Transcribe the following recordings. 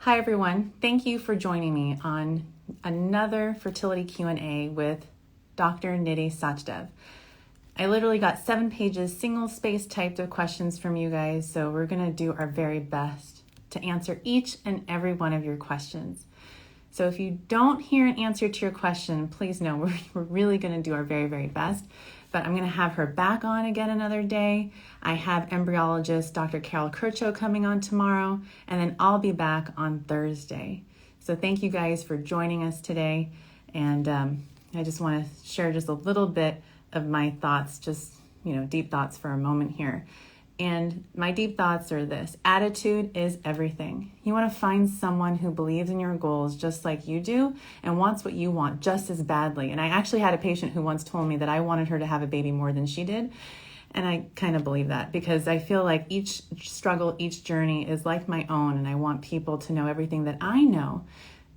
Hi everyone, thank you for joining me on another fertility Q&A with Dr. Nidhee Sachdev. I literally got 7 pages, single space typed of questions from you guys, so we're going to do our very best to answer each and every one of your questions. So if you don't hear an answer to your question, please know we're really going to do our very, very best. But I'm going to have her back on again another day. I have embryologist Dr. Carol Kircho coming on tomorrow, and then I'll be back on Thursday. So thank you guys for joining us today. And I just want to share just a little bit of my thoughts, just, deep thoughts for a moment here. And my deep thoughts are this: attitude is everything. You want to find someone who believes in your goals just like you do and wants what you want just as badly. And I actually had a patient who once told me that I wanted her to have a baby more than she did. And I kind of believe that, because I feel like each struggle, each journey is like my own. And I want people to know everything that I know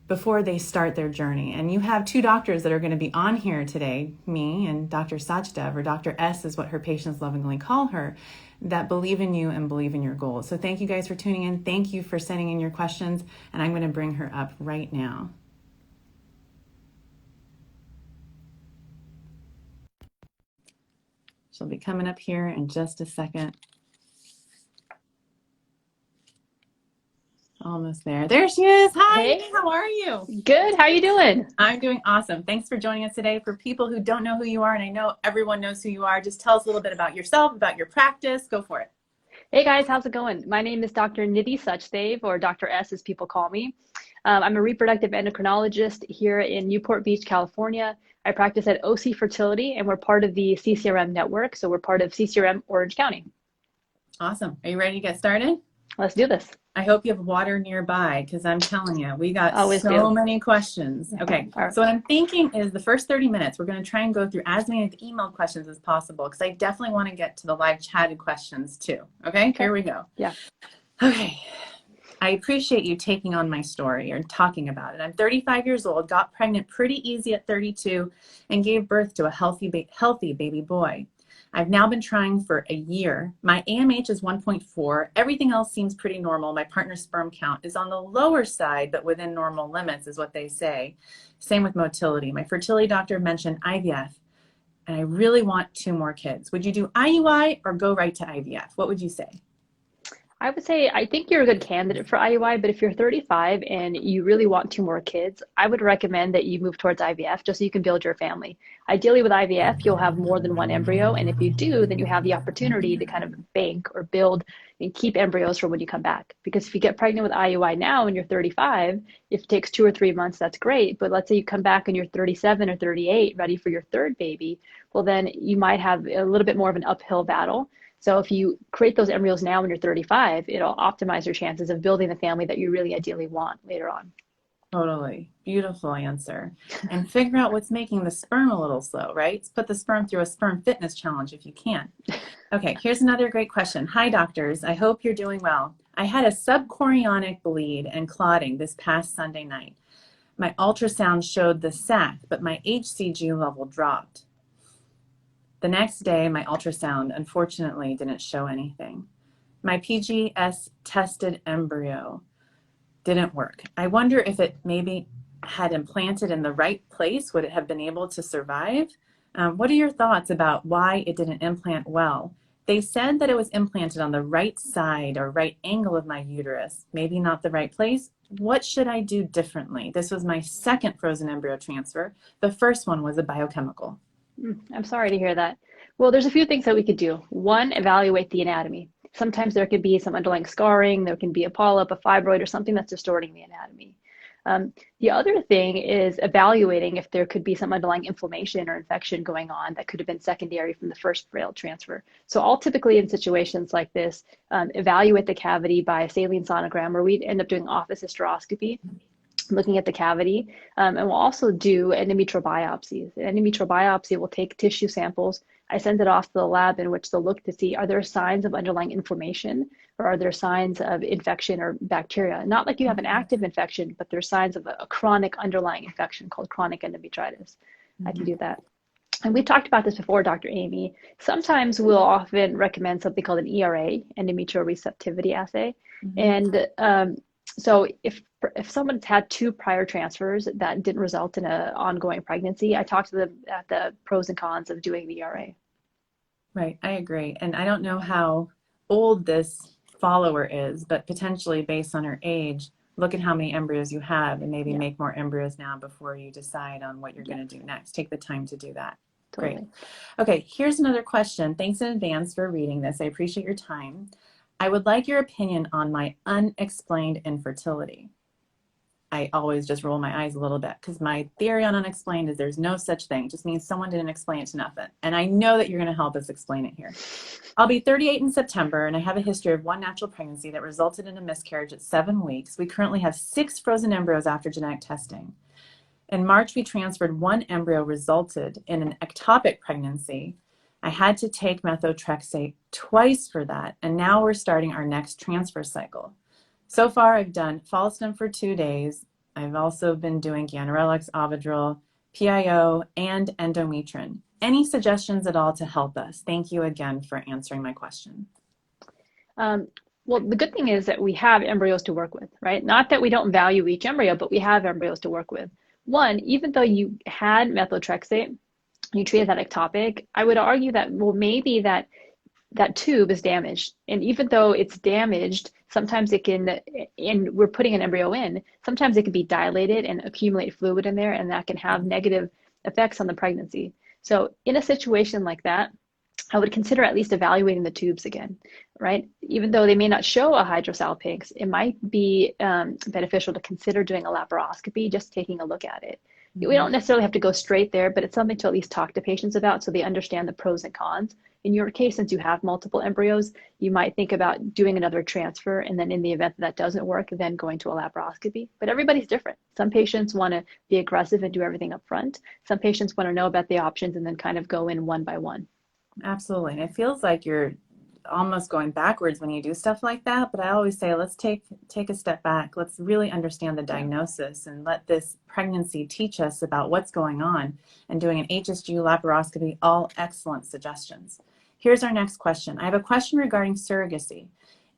before they start their journey. And you have 2 doctors that are going to be on here today, me and Dr. Sachdev, or Dr. S is what her patients lovingly call her, that believe in you and believe in your goals. So thank you guys for tuning in. Thank you for sending in your questions. And I'm going to bring her up right now. She'll be coming up here in just a second. Almost there. There she is. Hi, Hey, how are you? good. How are you doing? I'm doing awesome. Thanks for joining us today. For people who don't know who you are, and I know everyone knows who you are, just tell us a little bit about yourself, about your practice. Go for it. Hey guys, how's it going? My name is Dr. Nidhee Sachdev, or Dr. S as people call me. I'm a reproductive endocrinologist here in Newport Beach, California. I practice at OC Fertility, and we're part of the CCRM network. So we're part of CCRM Orange County. Awesome. Are you ready to get started? Let's do this. I hope you have water nearby, because I'm telling you, we got Always so do. many questions. Okay, All right. so what I'm thinking is the first 30 minutes, we're going to try and go through as many of the email questions as possible, because I definitely want to get to the live chatted questions too. Okay, here we go. Yeah. Okay. I appreciate you taking on my story or talking about it. I'm 35 years old, got pregnant pretty easy at 32, and gave birth to a healthy baby boy. I've now been trying for a year. My AMH is 1.4. Everything else seems pretty normal. My partner's sperm count is on the lower side, but within normal limits is what they say. Same with motility. My fertility doctor mentioned IVF, and I really want 2 more kids. Would you do IUI or go right to IVF? What would you say? I would say I think you're a good candidate for IUI, but if you're 35 and you really want 2 more kids, I would recommend that you move towards IVF just so you can build your family. Ideally with IVF, you'll have more than 1 embryo, and if you do, then you have the opportunity to kind of bank or build and keep embryos for when you come back. Because if you get pregnant with IUI now and you're 35, if it takes 2 or 3 months, that's great. But let's say you come back and you're 37 or 38, ready for your 3rd baby, well then you might have a little bit more of an uphill battle. So if you create those embryos now when you're 35, it'll optimize your chances of building the family that you really ideally want later on. Totally. Beautiful answer. And figure out what's making the sperm a little slow, right? Put the sperm through a sperm fitness challenge if you can. Okay, here's another great question. Hi, doctors. I hope you're doing well. I had a subchorionic bleed and clotting this past Sunday night. My ultrasound showed the sac, but my HCG level dropped. The next day, my ultrasound unfortunately didn't show anything. My PGS tested embryo didn't work. I wonder if it maybe had implanted in the right place. Would it have been able to survive? What are your thoughts about why it didn't implant well? They said that it was implanted on the right side or right angle of my uterus, maybe not the right place. What should I do differently? This was my 2nd frozen embryo transfer. The first one was a biochemical. I'm sorry to hear that. Well, there's a few things that we could do. One, evaluate the anatomy. Sometimes there could be some underlying scarring, there can be a polyp, a fibroid, or something that's distorting the anatomy. The other thing is evaluating if there could be some underlying inflammation or infection going on that could have been secondary from the first failed transfer. So I'll typically, in situations like this, evaluate the cavity by a saline sonogram, or we'd end up doing office hysteroscopy, looking at the cavity, and we'll also do endometrial biopsies. An endometrial biopsy will take tissue samples. I send it off to the lab, in which they'll look to see, are there signs of underlying inflammation, or are there signs of infection or bacteria? Not like you have an active infection, but there's signs of a chronic underlying infection called chronic endometritis. I can do that. And we've talked about this before, Dr. Aimee. Sometimes we'll often recommend something called an ERA, Endometrial Receptivity Assay. And So if someone's had 2 prior transfers that didn't result in an ongoing pregnancy, I talk to them at the pros and cons of doing the ERA. Right, I agree. And I don't know how old this follower is, but potentially based on her age, look at how many embryos you have and maybe Yeah. make more embryos now before you decide on what you're Yeah. going to do next. Take the time to do that. Totally. Great. Okay, here's another question. Thanks in advance for reading this. I appreciate your time. I would like your opinion on my unexplained infertility. I always just roll my eyes a little bit because my theory on unexplained is there's no such thing. It just means someone didn't explain it to nothing. And I know that you're going to help us explain it here. I'll be 38 in September, and I have a history of 1 natural pregnancy that resulted in a miscarriage at 7 weeks. We currently have 6 frozen embryos after genetic testing. In March, we transferred 1 embryo, resulted in an ectopic pregnancy. I had to take methotrexate twice for that, and now we're starting our next transfer cycle. So far, I've done Follistim for 2 days. I've also been doing Ganirelix, Ovidril, PIO, and Endometrin. Any suggestions at all to help us? Thank you again for answering my question. Well, the good thing is that we have embryos to work with, right? Not that we don't value each embryo, but we have embryos to work with. One, even though you had methotrexate, you treated that ectopic, I would argue that, well, maybe that tube is damaged. And even though it's damaged, sometimes it can, and we're putting an embryo in, sometimes it can be dilated and accumulate fluid in there, and that can have negative effects on the pregnancy. So in a situation like that, I would consider at least evaluating the tubes again, right? Even though they may not show a hydrosalpinx, it might be beneficial to consider doing a laparoscopy, just taking a look at it. We don't necessarily have to go straight there, but it's something to at least talk to patients about so they understand the pros and cons. In your case, since you have multiple embryos, you might think about doing another transfer, and then in the event that doesn't work, then going to a laparoscopy. But everybody's different. Some patients want to be aggressive and do everything up front. Some patients want to know about the options and then kind of go in one by one. Absolutely. And it feels like you're almost going backwards when you do stuff like that. But I always say, let's take a step back. Let's really understand the diagnosis and let this pregnancy teach us about what's going on. And doing an HSG laparoscopy, all excellent suggestions. Here's our next question. I have a question regarding surrogacy.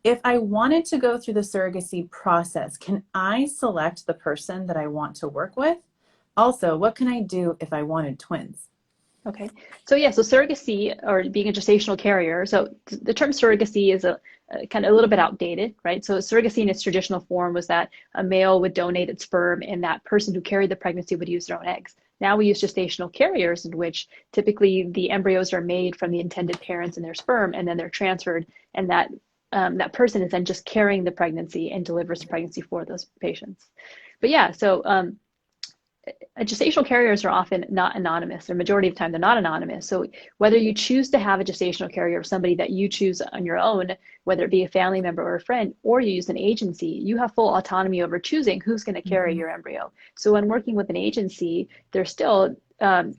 If I wanted to go through the surrogacy process, can I select the person that I want to work with? Also, what can I do if I wanted twins? Okay, so yeah, so surrogacy, or being a gestational carrier, so the term surrogacy is a kind of a little bit outdated, right? So surrogacy in its traditional form was that a male would donate its sperm and that person who carried the pregnancy would use their own eggs. Now we use gestational carriers, in which typically the embryos are made from the intended parents and their sperm, and then they're transferred, and that person is then just carrying the pregnancy and delivers the pregnancy for those patients. But yeah, so gestational carriers are often not anonymous. The majority of the time, they're not anonymous. So whether you choose to have a gestational carrier or somebody that you choose on your own, whether it be a family member or a friend, or you use an agency, you have full autonomy over choosing who's going to carry your embryo. So when working with an agency, there's still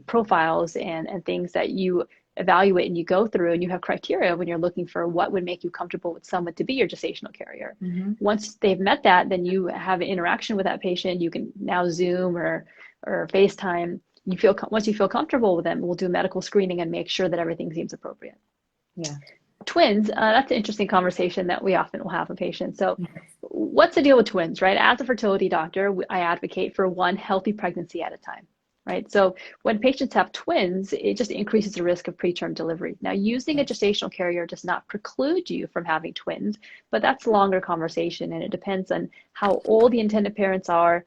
profiles and things that you evaluate and you go through, and you have criteria when you're looking for what would make you comfortable with someone to be your gestational carrier. Once they've met that, then you have an interaction with that patient. You can now Zoom or FaceTime. Once you feel comfortable with them, we'll do medical screening and make sure that everything seems appropriate. Yeah. Twins, that's an interesting conversation that we often will have with patients. So what's the deal with twins, right? As a fertility doctor, I advocate for 1 healthy pregnancy at a time. Right. So when patients have twins, it just increases the risk of preterm delivery. Now, using a gestational carrier does not preclude you from having twins, but that's a longer conversation, and it depends on how old the intended parents are,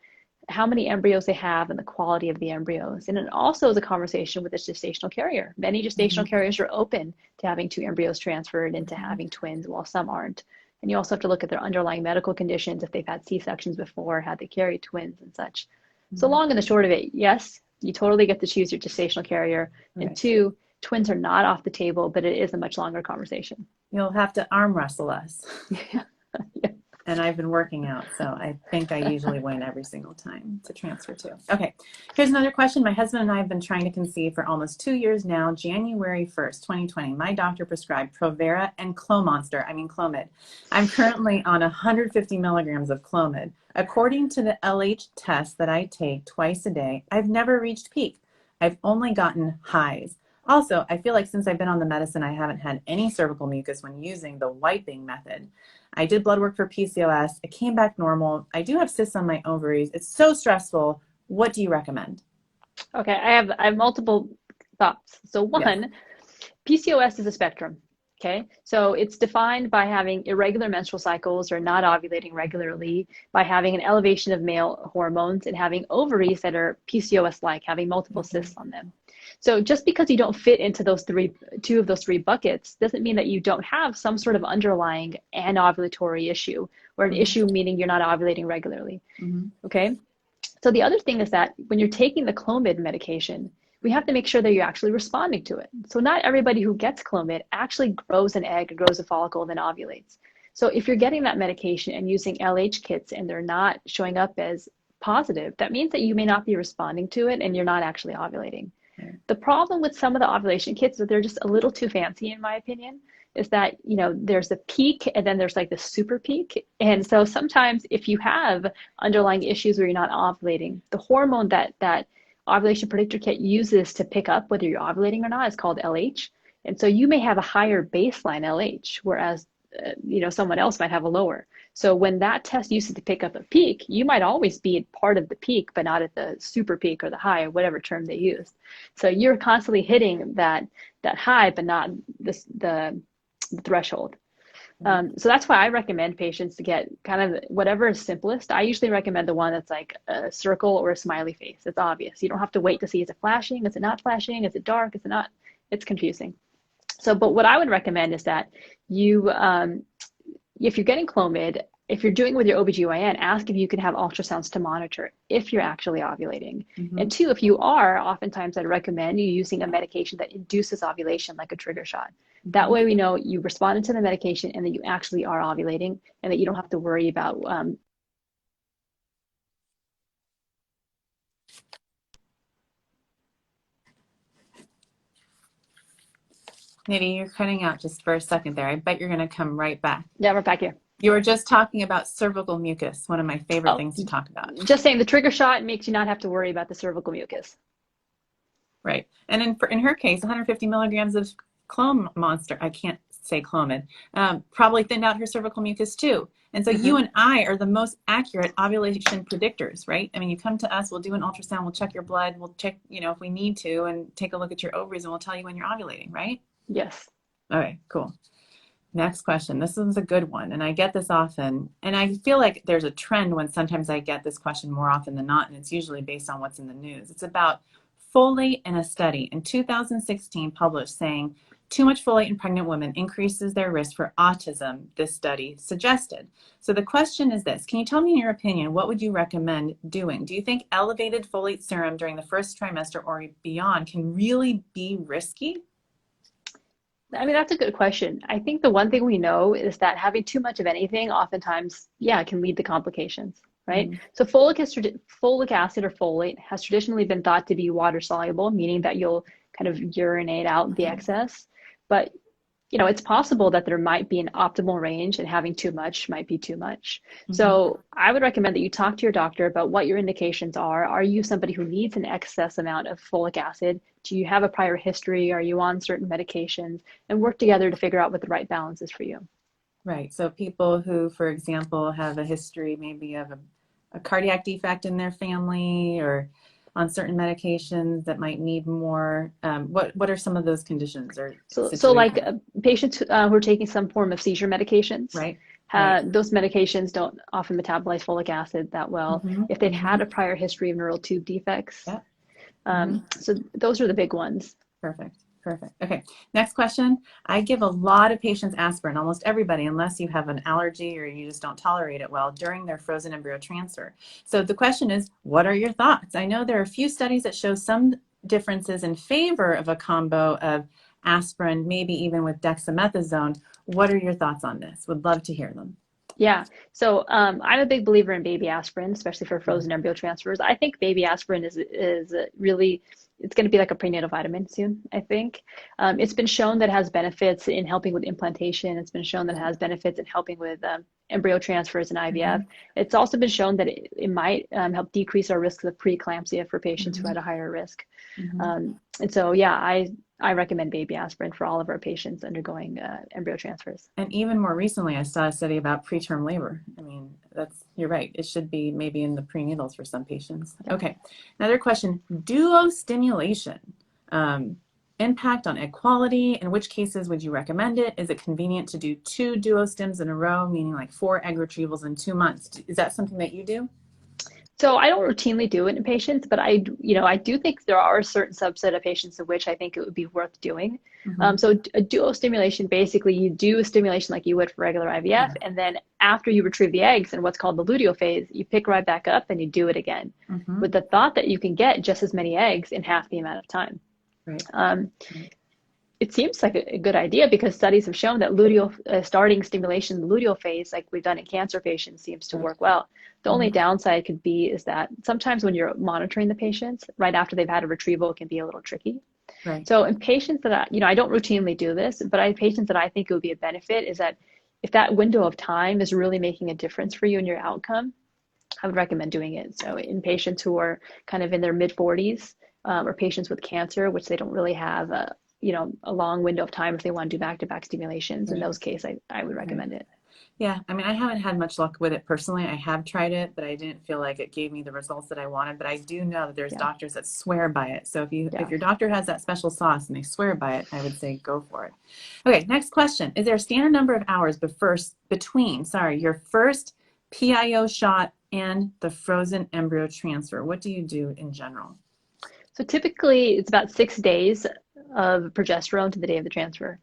how many embryos they have, and the quality of the embryos. And it also is a conversation with a gestational carrier. Many gestational carriers are open to having 2 embryos transferred into having twins, while some aren't. And you also have to look at their underlying medical conditions, if they've had C-sections before, had they carried twins and such. So long and the short of it, yes, you totally get to choose your gestational carrier. And 2, twins are not off the table, but it is a much longer conversation. You'll have to arm wrestle us. Yeah. And I've been working out, so I think I usually win every single time to transfer to. Okay, here's another question. My husband and I have been trying to conceive for almost 2 years now. January 1st, 2020, my doctor prescribed Provera and clomid. I'm currently on 150 milligrams of clomid. According to the LH test that I take twice a day, I've never reached peak. I've only gotten highs. Also, I feel like since I've been on the medicine, I haven't had any cervical mucus when using the wiping method. I did blood work for PCOS. It came back normal. I do have cysts on my ovaries. It's so stressful. What do you recommend? Okay, I have multiple thoughts. So Yes. one, PCOS is a spectrum. Okay, so it's defined by having irregular menstrual cycles or not ovulating regularly, by having an elevation of male hormones, and having ovaries that are PCOS-like, having multiple cysts on them. So just because you don't fit into two of those three buckets doesn't mean that you don't have some sort of underlying anovulatory issue, or an issue meaning you're not ovulating regularly. Okay. So the other thing is that when you're taking the clomid medication, we have to make sure that you're actually responding to it. So not everybody who gets clomid actually grows an egg, grows a follicle, and then ovulates. So if you're getting that medication and using LH kits and they're not showing up as positive, that means that you may not be responding to it and you're not actually ovulating. The problem with some of the ovulation kits is that they're just a little too fancy, in my opinion, is that, there's a peak and then there's like the super peak. And so sometimes if you have underlying issues where you're not ovulating, the hormone that ovulation predictor kit uses to pick up whether you're ovulating or not is called LH. And so you may have a higher baseline LH, whereas someone else might have a lower. So when that test uses to pick up a peak, you might always be part of the peak, but not at the super peak or the high, or whatever term they used. So you're constantly hitting that high, but not the threshold. So that's why I recommend patients to get kind of whatever is simplest. I usually recommend the one that's like a circle or a smiley face. It's obvious. You don't have to wait to see, is it flashing? Is it not flashing? Is it dark? Is it not? It's confusing. So, but what I would recommend is that you, if you're getting clomid, if you're doing it with your OBGYN, ask if you can have ultrasounds to monitor if you're actually ovulating. And two, if you are, oftentimes I'd recommend you using a medication that induces ovulation, like a trigger shot. That way we know you responded to the medication and that you actually are ovulating and that you don't have to worry about Nidhee, you're cutting out just for a second there. I bet you're going to come right back. Yeah, we're back here. You were just talking about cervical mucus, one of my favorite things to talk about. Just saying the trigger shot makes you not have to worry about the cervical mucus. Right. And in her case, 150 milligrams of monster, I can't say clomid, probably thinned out her cervical mucus too. And so you and I are the most accurate ovulation predictors, right? I mean, you come to us, we'll do an ultrasound, we'll check your blood, we'll check, if we need to, and take a look at your ovaries, and we'll tell you when you're ovulating, right? Yes. Okay, cool. Next question. This one's a good one, and I get this often, and I feel like there's a trend when sometimes I get this question more often than not, and it's usually based on what's in the news. It's about folate in a study in 2016 published saying too much folate in pregnant women increases their risk for autism, this study suggested. So the question is this: can you tell me, in your opinion, what would you recommend doing? Do you think elevated folate serum during the first trimester or beyond can really be risky? I mean, that's a good question. I think the one thing we know is that having too much of anything oftentimes, can lead to complications, right? So folic acid or folate has traditionally been thought to be water soluble, meaning that you'll kind of urinate out the excess. But it's possible that there might be an optimal range, and having too much might be too much. So I would recommend that you talk to your doctor about what your indications are. Are you somebody who needs an excess amount of folic acid? Do you have a prior history? Are you on certain medications? And work together to figure out what the right balance is for you. Right. So people who, for example, have a history maybe of a cardiac defect in their family, or on certain medications that might need more. What are some of those conditions or situations? So like patients who are taking some form of seizure medications, right? Those medications don't often metabolize folic acid that well. If they've had a prior history of neural tube defects. So those are the big ones. Perfect. Okay, next question. I give a lot of patients aspirin, almost everybody, unless you have an allergy or you just don't tolerate it well, during their frozen embryo transfer. So the question is, what are your thoughts? I know there are a few studies that show some differences in favor of a combo of aspirin, maybe even with dexamethasone. What are your thoughts on this? Would love to hear them. Yeah, so I'm a big believer in baby aspirin, especially for frozen embryo transfers. I think baby aspirin is really, it's going to be like a prenatal vitamin soon, I think. It's been shown that it has benefits in helping with implantation. It's been shown that it has benefits in helping with embryo transfers and IVF. It's also been shown that it might help decrease our risks of preeclampsia for patients who had a higher risk. And so, yeah, I recommend baby aspirin for all of our patients undergoing embryo transfers. And even more recently, I saw a study about preterm labor. I mean, you're right. It should be maybe in the prenatals for some patients. Yeah. Okay. Another question, duo stimulation. Impact on egg quality. In which cases would you recommend it? Is it convenient to do 2 duo stims in a row, meaning like 4 egg retrievals in 2 months? Is that something that you do? So I don't routinely do it in patients, but I do think there are a certain subset of patients in which I think it would be worth doing. So a duo stimulation, basically you do a stimulation like you would for regular IVF, and then after you retrieve the eggs in what's called the luteal phase, you pick right back up and you do it again with the thought that you can get just as many eggs in half the amount of time. Right. It seems like a good idea because studies have shown that luteal starting stimulation in the luteal phase, like we've done in cancer patients, seems to work well. The only downside could be is that sometimes when you're monitoring the patients right after they've had a retrieval, it can be a little tricky. Right. So in patients that I don't routinely do this, but I have patients that I think it would be a benefit is that if that window of time is really making a difference for you in your outcome, I would recommend doing it. So in patients who are kind of in their mid 40s or patients with cancer, which they don't really have a long window of time if they want to do back-to-back stimulations. In those cases, I would recommend it. Yeah, I mean, I haven't had much luck with it personally. I have tried it, but I didn't feel like it gave me the results that I wanted. But I do know that there's doctors that swear by it. So if your doctor has that special sauce and they swear by it, I would say go for it. Okay, next question. Is there a standard number of hours between your first PIO shot and the frozen embryo transfer? What do you do in general? So typically it's about 6 days of progesterone to the day of the transfer.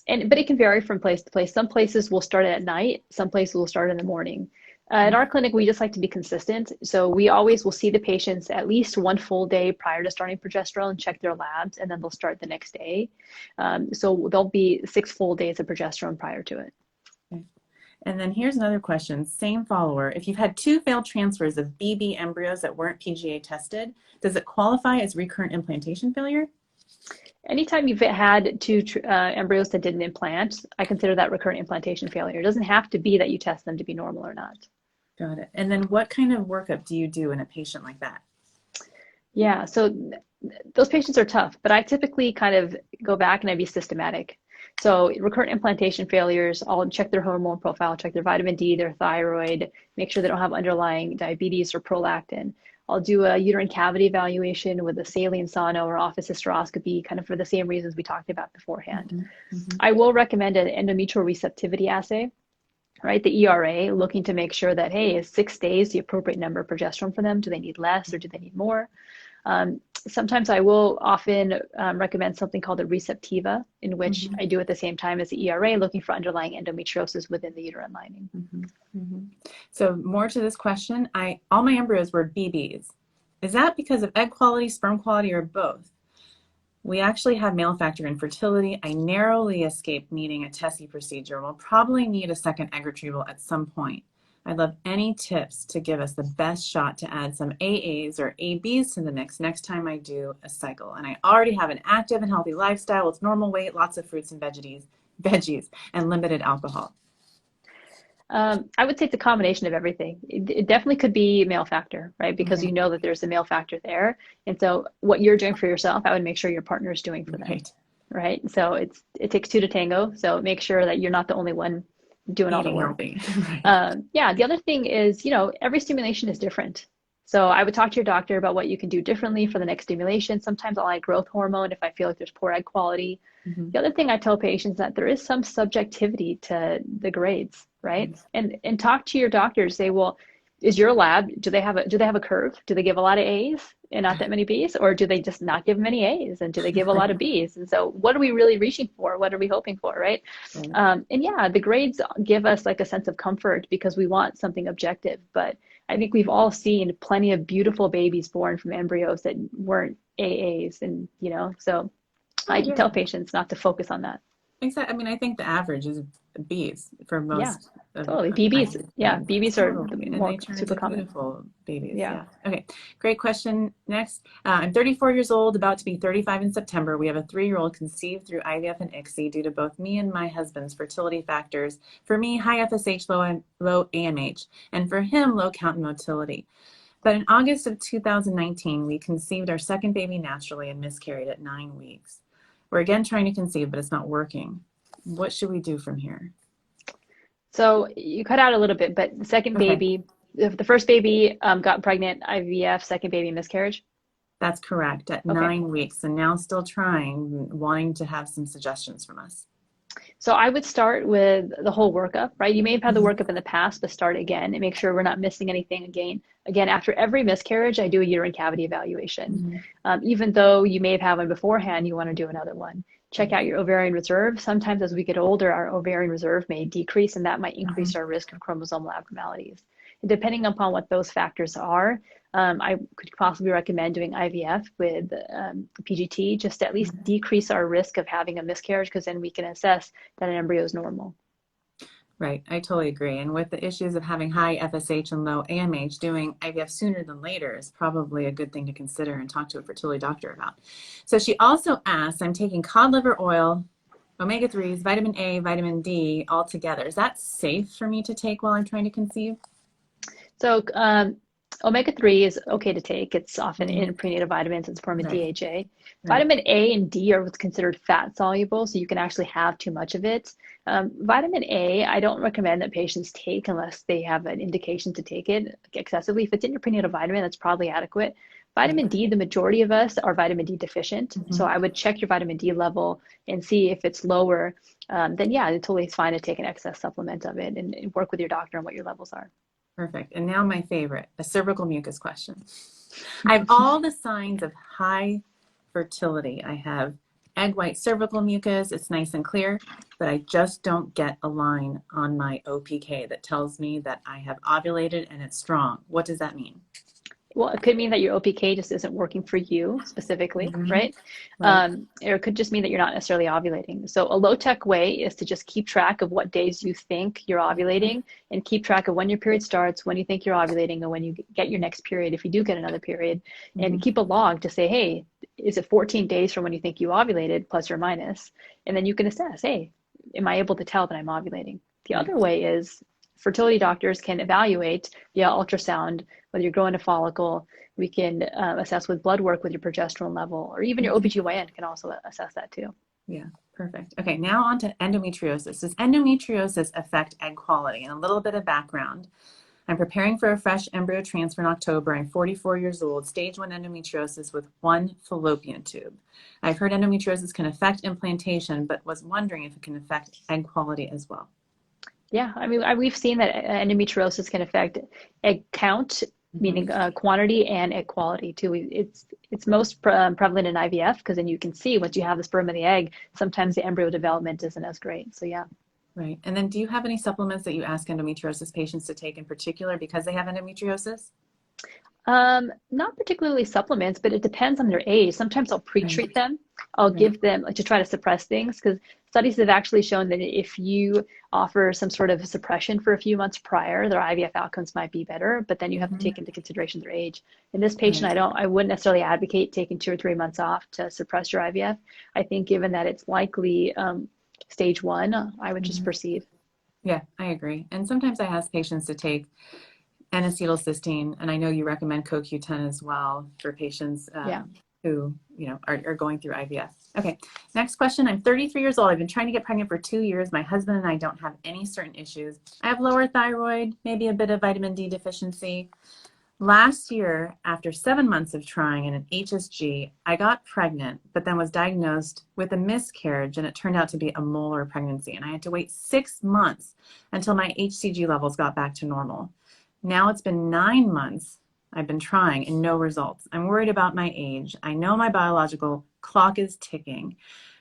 But it can vary from place to place. Some places will start at night. Some places will start in the morning. In our clinic, we just like to be consistent. So we always will see the patients at least 1 full day prior to starting progesterone, check their labs, and then they'll start the next day. So there'll be 6 full days of progesterone prior to it. Okay. And then here's another question, same follower. If you've had 2 failed transfers of BB embryos that weren't PGA tested, does it qualify as recurrent implantation failure? Anytime you've had 2 embryos that didn't implant, I consider that recurrent implantation failure. It doesn't have to be that you test them to be normal or not. Got it. And then what kind of workup do you do in a patient like that? Yeah, so those patients are tough, but I typically kind of go back and I'd be systematic. So recurrent implantation failures, I'll check their hormone profile, check their vitamin D, their thyroid, make sure they don't have underlying diabetes or prolactin. I'll do a uterine cavity evaluation with a saline sono or office hysteroscopy, kind of for the same reasons we talked about beforehand. I will recommend an endometrial receptivity assay, right? The ERA, looking to make sure that, hey, is 6 days the appropriate number of progesterone for them? Do they need less or do they need more? Sometimes I will often recommend something called a receptiva, in which I do at the same time as the ERA, looking for underlying endometriosis within the uterine lining. So more to this question, all my embryos were BBs. Is that because of egg quality, sperm quality, or both? We actually have male factor infertility. I narrowly escaped needing a Tessie procedure. We'll probably need a second egg retrieval at some point. I'd love any tips to give us the best shot to add some AAs or ABs to the mix next time I do a cycle. And I already have an active and healthy lifestyle with normal weight, lots of fruits and veggies, and limited alcohol. I would say it's a combination of everything. It definitely could be male factor, right? Because you know that there's a male factor there. And so what you're doing for yourself, I would make sure your partner is doing for them. Right? So it takes 2 to tango. So make sure that you're not the only one doing all the work. Yeah. The other thing is, every stimulation is different. So I would talk to your doctor about what you can do differently for the next stimulation. Sometimes I'll add growth hormone if I feel like there's poor egg quality. The other thing I tell patients that there is some subjectivity to the grades, right? And talk to your doctor, say, well, is your lab, do they have a curve? Do they give a lot of A's and not that many B's? Or do they just not give many A's? And do they give a lot of B's? And so what are we really reaching for? What are we hoping for, right? And yeah, the grades give us like a sense of comfort because we want something objective. But I think we've all seen plenty of beautiful babies born from embryos that weren't AAs. And, so I tell patients not to focus on that. Exactly. I mean, I think the average is B's for most. Yeah, totally. BBs. Yeah, BBs are more super common. Beautiful babies. Yeah. Okay. Great question. Next, I'm 34 years old, about to be 35 in September. We have a 3-year-old conceived through IVF and ICSI due to both me and my husband's fertility factors. For me, high FSH, low AMH, and for him, low count and motility. But in August of 2019, we conceived our second baby naturally and miscarried at 9 weeks. We're again trying to conceive, but it's not working. What should we do from here? So you cut out a little bit, but the second Okay, baby, the first baby got pregnant, IVF, second baby miscarriage. that's correct, at Okay. 9 weeks, and now still trying, wanting to have some suggestions from us. So I would start with the whole workup, right? You may have had the Mhm. workup in the past, but start again and make sure we're not missing anything again. Again, after every miscarriage, I do a uterine cavity evaluation. Mhm. Even though you may have had one beforehand, you want to do another one. Check out your ovarian reserve. Sometimes as we get older, our ovarian reserve may decrease, and that might increase Mhm. our risk of chromosomal abnormalities. And depending upon what those factors are, I could possibly recommend doing IVF with PGT, just to at least decrease our risk of having a miscarriage, because then we can assess that an embryo is normal. Right, I totally agree. And with the issues of having high FSH and low AMH, doing IVF sooner than later is probably a good thing to consider and talk to a fertility doctor about. So she also asks, I'm taking cod liver oil, omega-3s, vitamin A, vitamin D all together. Is that safe for me to take while I'm trying to conceive? So omega-3 is okay to take. It's often Mhm. in prenatal vitamins. It's a form of Right, DHA. right. Vitamin A and D are what's considered fat soluble, so you can actually have too much of it. Vitamin A, I don't recommend that patients take unless they have an indication to take it excessively. If it's in your prenatal vitamin, that's probably adequate. Vitamin D, the majority of us are vitamin D deficient. So Mhm. I would check your vitamin D level and see if it's lower. Then yeah, it's totally fine to take an excess supplement of it and work with your doctor on what your levels are. Perfect. And now my favorite, a cervical mucus question. I have all the signs of high fertility. I have egg white cervical mucus. It's nice and clear, but I just don't get a line on my OPK that tells me that I have ovulated and it's strong. What does that mean? Well, it could mean that your OPK just isn't working for you specifically, Mhm. right? Right. Or it could just mean that you're not necessarily ovulating. So a low-tech way is to just keep track of what days you think you're ovulating and keep track of when your period starts, when you think you're ovulating, and when you get your next period, if you do get another period, and Mhm. keep a log to say, hey, is it 14 days from when you think you ovulated, plus or minus? And then you can assess, hey, am I able to tell that I'm ovulating? The Right. other way is fertility doctors can evaluate via ultrasound whether you're growing a follicle. We can assess with blood work with your progesterone level, or even your Mhm. OBGYN can also assess that too. Yeah, perfect. Okay, now on to endometriosis. Does endometriosis affect egg quality? And a little bit of background. I'm preparing for a fresh embryo transfer in October. I'm 44 years old, stage 1 endometriosis with 1 fallopian tube. I've heard endometriosis can affect implantation, but was wondering if it can affect egg quality as well. Yeah, I mean, we've seen that endometriosis can affect egg count, Mhm. meaning quantity, and egg quality too. It's most prevalent in IVF, because then you can see once you have the sperm and the egg, sometimes the embryo development isn't as great. So yeah. Right. And then do you have any supplements that you ask endometriosis patients to take in particular because they have endometriosis? Not particularly supplements, but it depends on their age. Sometimes I'll Right. pre-treat them. I'll Right. give them like, to try to suppress things, because studies have actually shown that if you offer some sort of suppression for a few months prior, their IVF outcomes might be better, but then you have to Mhm. take into consideration their age. In this patient, Right. I wouldn't necessarily advocate taking 2 or 3 months off to suppress your IVF. I think given that it's likely stage 1, I would just Mhm. proceed. Yeah, I agree. And sometimes I ask patients to take N-acetylcysteine, and I know you recommend CoQ10 as well for patients Yeah. who, are going through IVF. Okay, next question. I'm 33 years old. I've been trying to get pregnant for 2 years. My husband and I don't have any certain issues. I have lower thyroid, maybe a bit of vitamin D deficiency. Last year, after 7 months of trying and an HSG, I got pregnant, but then was diagnosed with a miscarriage, and it turned out to be a molar pregnancy. And I had to wait 6 months until my HCG levels got back to normal. Now it's been 9 months. I've been trying and no results. I'm worried about my age. I know my biological clock is ticking.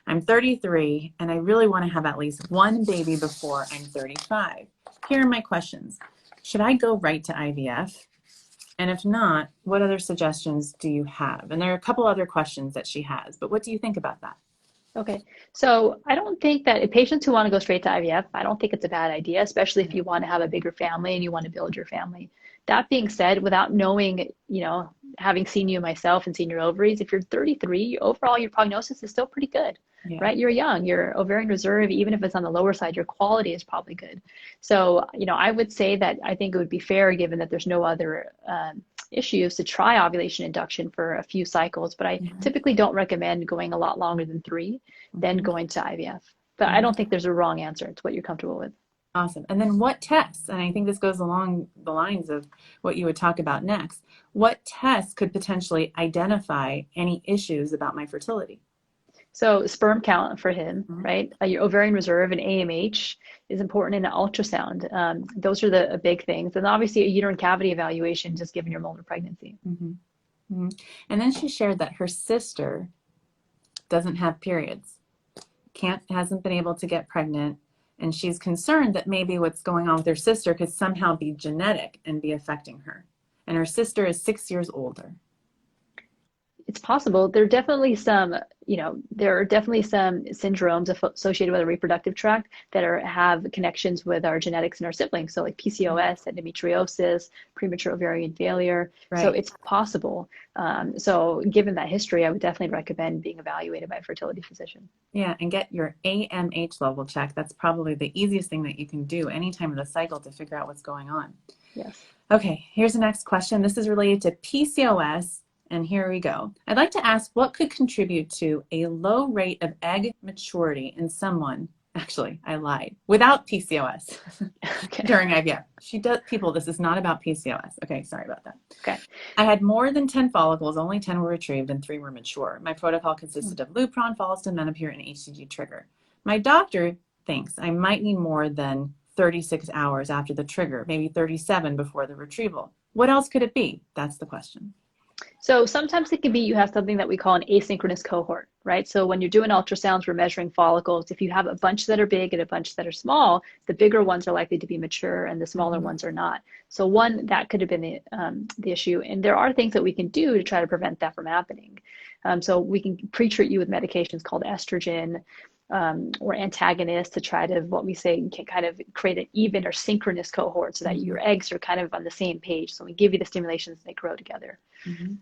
I'm 33 and I really want to have at least one baby before I'm 35. Here are my questions. Should I go right to IVF? And if not, what other suggestions do you have? And there are a couple other questions that she has, but what do you think about that? Okay, so I don't think that patients who want to go straight to IVF, I don't think it's a bad idea, especially if you want to have a bigger family and you want to build your family. That being said, without knowing, having seen you myself and seen your ovaries, if you're 33, overall your prognosis is still pretty good, Yeah. right? You're young, your ovarian reserve, even if it's on the lower side, your quality is probably good. So, I would say that I think it would be fair, given that there's no other issues to try ovulation induction for a few cycles, but I typically don't recommend going a lot longer than 3, then going to IVF. But I don't think there's a wrong answer. It's what you're comfortable with. Awesome. And then what tests, and I think this goes along the lines of what you would talk about next, what tests could potentially identify any issues about my fertility? So sperm count for him, right? Your ovarian reserve and AMH is important in an ultrasound. Those are the big things. And obviously a uterine cavity evaluation just given your molar pregnancy. And then she shared that her sister doesn't have periods, hasn't been able to get pregnant, and she's concerned that maybe what's going on with her sister could somehow be genetic and be affecting her. And her sister is 6 years older. It's possible. There are definitely some, there are definitely some syndromes associated with the reproductive tract that have connections with our genetics and our siblings. So like PCOS, endometriosis, premature ovarian failure. Right. So it's possible. So given that history, I would definitely recommend being evaluated by a fertility physician. Yeah, and get your AMH level checked. That's probably the easiest thing that you can do any time of the cycle to figure out what's going on. Yes. Okay, here's the next question. This is related to PCOS. And here we go. I'd like to ask what could contribute to a low rate of egg maturity in someone, actually, I lied, without PCOS during IVF. This is not about PCOS. Okay, sorry about that. Okay. I had more than 10 follicles, only 10 were retrieved and 3 were mature. My protocol consisted of Lupron, Follistim, Menopur, and HCG trigger. My doctor thinks I might need more than 36 hours after the trigger, maybe 37 before the retrieval. What else could it be? That's the question. So sometimes it can be you have something that we call an asynchronous cohort, right? So when you're doing ultrasounds, we're measuring follicles. If you have a bunch that are big and a bunch that are small, the bigger ones are likely to be mature and the smaller ones are not. So that could have been the issue. And there are things that we can do to try to prevent that from happening. So we can pre-treat you with medications called estrogen, or antagonists to try to, what we say, can kind of create an even or synchronous cohort so that your eggs are kind of on the same page. So we give you the stimulations, they grow together.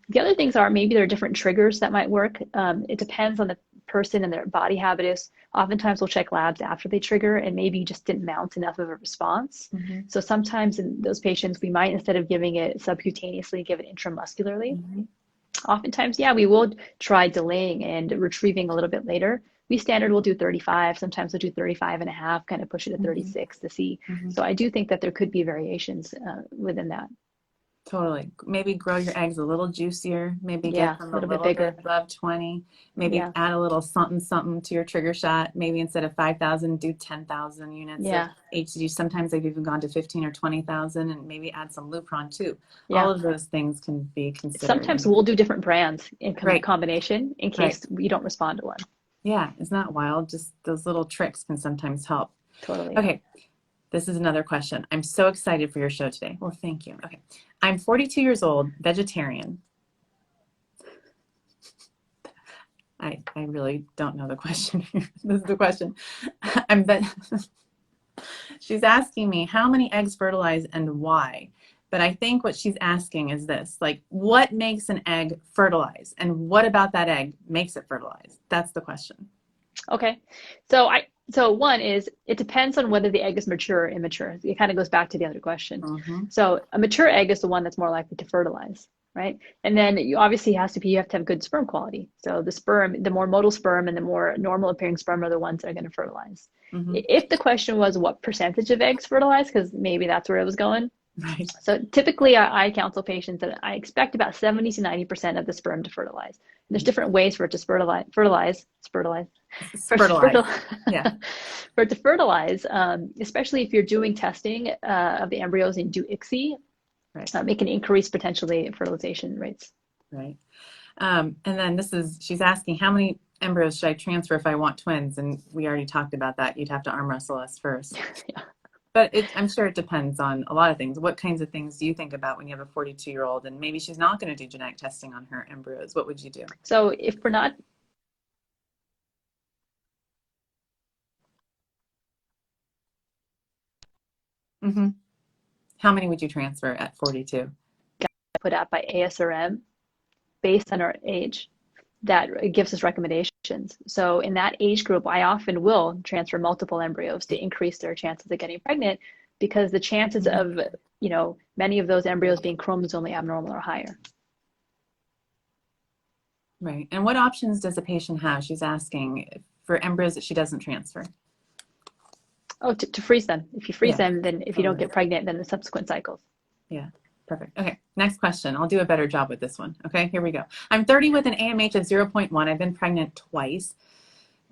The other things are maybe there are different triggers that might work. It depends on the person and their body habitus. Oftentimes we'll check labs after they trigger and maybe you just didn't mount enough of a response. So sometimes in those patients, we might, instead of giving it subcutaneously, give it intramuscularly. Oftentimes, we will try delaying and retrieving a little bit later. We standard will do 35, sometimes we'll do 35 and a half, kind of push it to 36 to see. So I do think that there could be variations within that. Totally. Maybe grow your eggs a little juicier, maybe get them a little bit bigger, above 20, maybe add a little something to your trigger shot. Maybe instead of 5,000, do 10,000 units of HCG. Sometimes they've even gone to 15 or 20,000 and maybe add some Lupron too. All of those things can be considered. Sometimes we'll do different brands in combination in case we don't respond to one. Yeah, it's not wild. Just those little tricks can sometimes help. Totally. Okay. This is another question. I'm so excited for your show today. Well, thank you. Okay. I'm 42 years old, vegetarian. I really don't know the question here. This is the question. She's asking me how many eggs fertilize and why. But I think what she's asking is this, like, what makes an egg fertilize? And what about that egg makes it fertilize? That's the question. Okay. So one is, it depends on whether the egg is mature or immature. It kind of goes back to the other question. So a mature egg is the one that's more likely to fertilize, right? And then you obviously you have to have good sperm quality. So the more motile sperm and the more normal appearing sperm are the ones that are going to fertilize. If the question was what percentage of eggs fertilize, because maybe that's where it was going. Right. So typically I counsel patients that I expect about 70 to 90% of the sperm to fertilize. And there's different ways for it to fertilize. Yeah. For it to fertilize, especially if you're doing testing of the embryos and do ICSI, it can increase potentially fertilization rates. Right. And then she's asking how many embryos should I transfer if I want twins? And we already talked about that. You'd have to arm wrestle us first. But I'm sure it depends on a lot of things. What kinds of things do you think about when you have a 42-year-old and maybe she's not going to do genetic testing on her embryos? What would you do? So if we're not... How many would you transfer at 42? Put out by ASRM based on our age. That gives us recommendations. So in that age group, I often will transfer multiple embryos to increase their chances of getting pregnant. because the chances of, many of those embryos being chromosomally abnormal are higher. Right. And what options does a patient have? She's asking for embryos that she doesn't transfer. Oh, to freeze them. If you freeze them, then if you don't Totally. get pregnant, then the subsequent cycles. Yeah. Perfect. Okay. Next question. I'll do a better job with this one. Okay. Here we go. I'm 30 with an AMH of 0.1. I've been pregnant twice.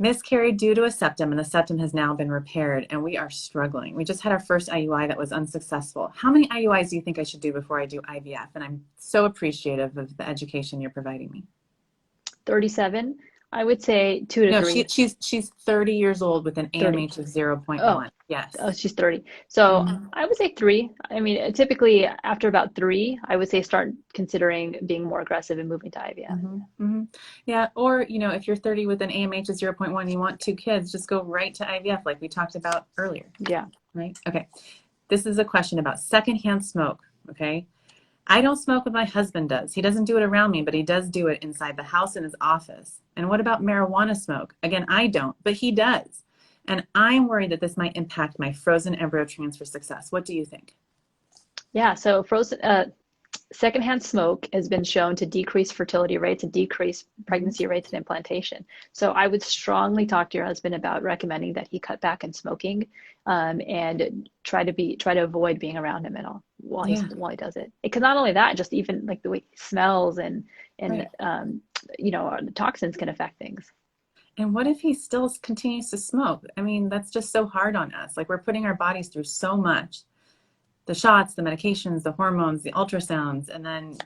Miscarried due to a septum, and the septum has now been repaired, and we are struggling. We just had our first IUI that was unsuccessful. How many IUIs do you think I should do before I do IVF? And I'm so appreciative of the education you're providing me. 37, I would say 2 to 3. No, she's 30 years old with an 30. AMH of 0.1. Oh. Yes. Oh, she's 30. So I would say 3. I mean, typically after about 3, I would say start considering being more aggressive and moving to IVF. Yeah. Or, if you're 30 with an AMH of 0.1, you want 2 kids, just go right to IVF like we talked about earlier. Yeah. Right. Okay. This is a question about secondhand smoke. Okay. I don't smoke, but my husband does. He doesn't do it around me, but he does do it inside the house in his office. And what about marijuana smoke? Again, I don't, but he does. And I'm worried that this might impact my frozen embryo transfer success. What do you think? Yeah, so secondhand smoke has been shown to decrease fertility rates and decrease pregnancy rates and implantation. So I would strongly talk to your husband about recommending that he cut back on smoking, and try to avoid being around him at all while he does it. Because not only that, just even like the way he smells and Right. The toxins can affect things. And what if he still continues to smoke? I mean, that's just so hard on us. Like, we're putting our bodies through so much. The shots, the medications, the hormones, the ultrasounds, and then,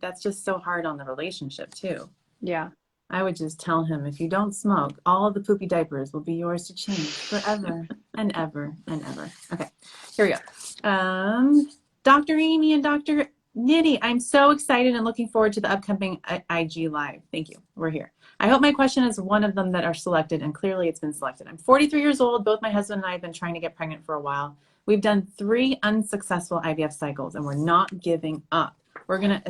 that's just so hard on the relationship too. Yeah. I would just tell him, if you don't smoke, all of the poopy diapers will be yours to change forever and ever and ever. Okay, here we go. Dr. Aimee and Dr. Nidhee, I'm so excited and looking forward to the upcoming IG Live. Thank you. We're here. I hope my question is one of them that are selected, and clearly it's been selected. I'm 43 years old. Both my husband and I have been trying to get pregnant for a while. We've done 3 unsuccessful IVF cycles, and we're not giving up. We're gonna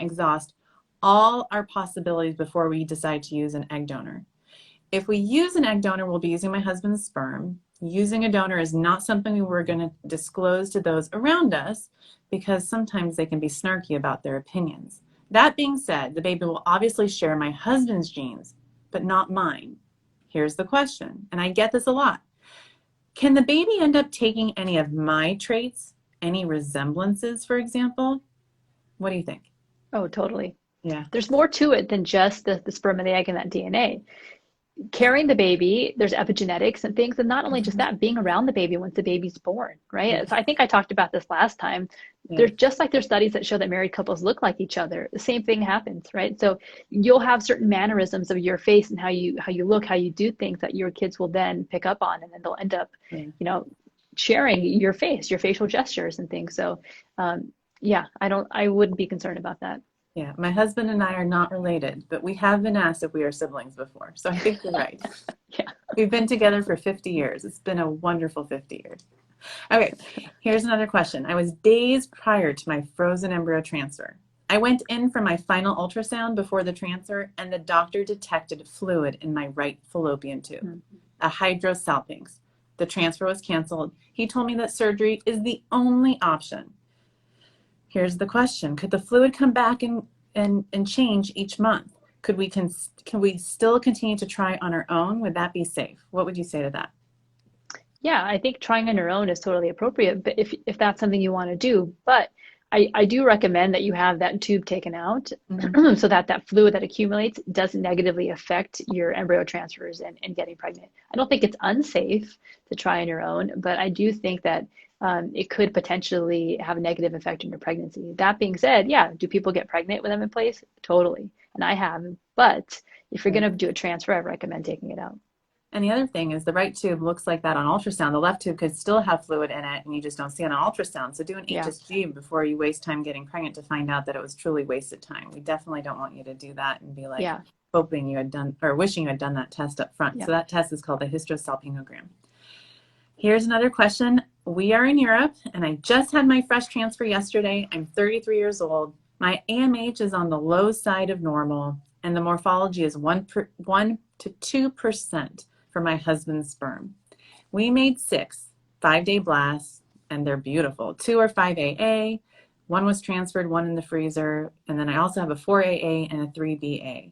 exhaust all our possibilities before we decide to use an egg donor. If we use an egg donor, we'll be using my husband's sperm. Using a donor is not something we're going to disclose to those around us, because sometimes they can be snarky about their opinions. That being said, the baby will obviously share my husband's genes, but not mine. Here's the question, and I get this a lot. Can the baby end up taking any of my traits, any resemblances, for example? What do you think? Oh, totally. Yeah. There's more to it than just the sperm and the egg and that DNA. Carrying the baby, there's epigenetics and things, and not only just that, being around the baby once the baby's born, right? Yeah. So I think I talked about this last time. Yeah. There's studies that show that married couples look like each other. The same thing happens, right? So you'll have certain mannerisms of your face and how you look, how you do things that your kids will then pick up on, and then they'll end up, sharing your face, your facial gestures and things. So I wouldn't be concerned about that. Yeah, my husband and I are not related, but we have been asked if we are siblings before. So I think you're right. Yeah. We've been together for 50 years. It's been a wonderful 50 years. Okay, here's another question. I was days prior to my frozen embryo transfer. I went in for my final ultrasound before the transfer, and the doctor detected fluid in my right fallopian tube, a hydrosalpinx. The transfer was canceled. He told me that surgery is the only option. Here's the question. Could the fluid come back and change each month? Can we still continue to try on our own? Would that be safe? What would you say to that? Yeah, I think trying on your own is totally appropriate, but if that's something you want to do. But I do recommend that you have that tube taken out so that fluid that accumulates doesn't negatively affect your embryo transfers and getting pregnant. I don't think it's unsafe to try on your own, but I do think that it could potentially have a negative effect on your pregnancy. That being said, do people get pregnant with them in place? Totally. And I have. But if you're going to do a transfer, I recommend taking it out. And the other thing is the right tube looks like that on ultrasound. The left tube could still have fluid in it, and you just don't see it on ultrasound. So do an HSG before you waste time getting pregnant to find out that it was truly wasted time. We definitely don't want you to do that and be like hoping you had done or wishing you had done that test up front. So that test is called a hysterosalpingogram. Here's another question. We are in Europe, and I just had my fresh transfer yesterday. I'm 33 years old. My AMH is on the low side of normal, and the morphology is 1 to 2% for my husband's sperm. We made 6 5-day blasts, and they're beautiful. 2 are 5AA, one was transferred, one in the freezer, and then I also have a 4AA and a 3BA.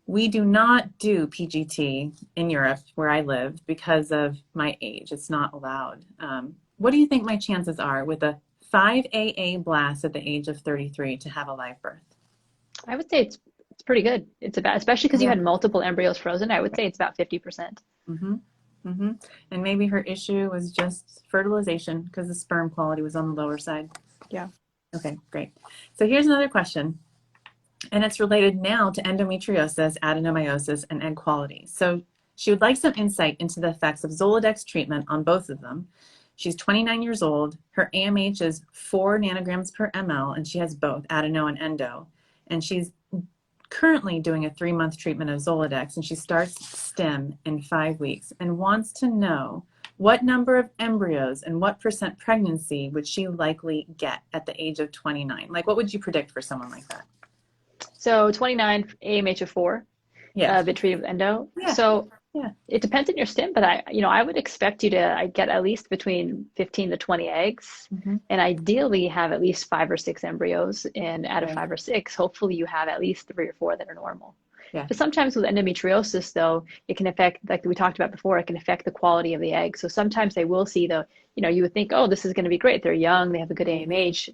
We do not do PGT in Europe where I live because of my age. It's not allowed. What do you think my chances are with a 5AA blast at the age of 33 to have a live birth? I would say it's pretty good. It's about, especially because you Yeah. had multiple embryos frozen, I would say it's about 50%. Mm-hmm. Mm-hmm. And maybe her issue was just fertilization because the sperm quality was on the lower side. Yeah. Okay, great. So here's another question, and it's related now to endometriosis, adenomyosis, and egg quality. So she would like some insight into the effects of Zoladex treatment on both of them. She's 29 years old. Her AMH is 4 nanograms per ml, and she has both adeno and endo. And she's currently doing a 3-month treatment of Zoladex, and she starts STIM in 5 weeks and wants to know what number of embryos and what % pregnancy would she likely get at the age of 29? Like, what would you predict for someone like that? So 29 AMH of 4, Yeah. been treated with endo. Yeah. So Yeah. it depends on your stim, but I would expect you to get at least between 15 to 20 eggs, and ideally have at least 5 or 6 embryos. And out of Right. 5 or 6, hopefully you have at least 3 or 4 that are normal. Yeah. But sometimes with endometriosis, though, it can affect, like we talked about before, it can affect the quality of the egg. So sometimes they will see you would think, oh, this is going to be great. They're young, they have a good AMH,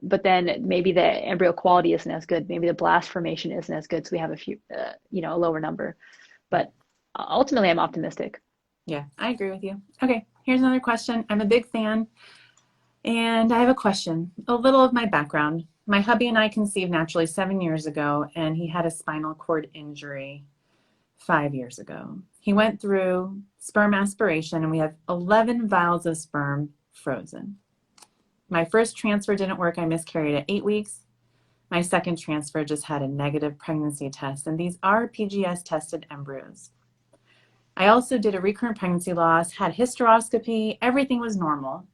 but then maybe the embryo quality isn't as good. Maybe the blast formation isn't as good. So we have a lower number. But ultimately, I'm optimistic. Yeah, I agree with you. Okay, here's another question. I'm a big fan, and I have a question. A little of my background. My hubby and I conceived naturally 7 years ago, and he had a spinal cord injury 5 years ago. He went through sperm aspiration, and we have 11 vials of sperm frozen. My first transfer didn't work. I miscarried at 8 weeks. My second transfer just had a negative pregnancy test, and these are PGS tested embryos. I also did a recurrent pregnancy loss, had hysteroscopy, everything was normal.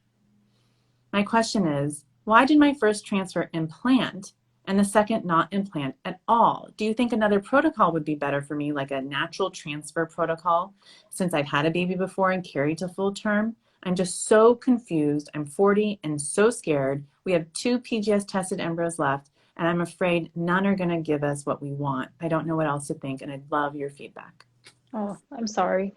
My question is, why did my first transfer implant and the second not implant at all? Do you think another protocol would be better for me, like a natural transfer protocol, since I've had a baby before and carried to full term? I'm just so confused. I'm 40 and so scared. We have 2 PGS tested embryos left, and I'm afraid none are going to give us what we want. I don't know what else to think, and I'd love your feedback. Oh, I'm sorry.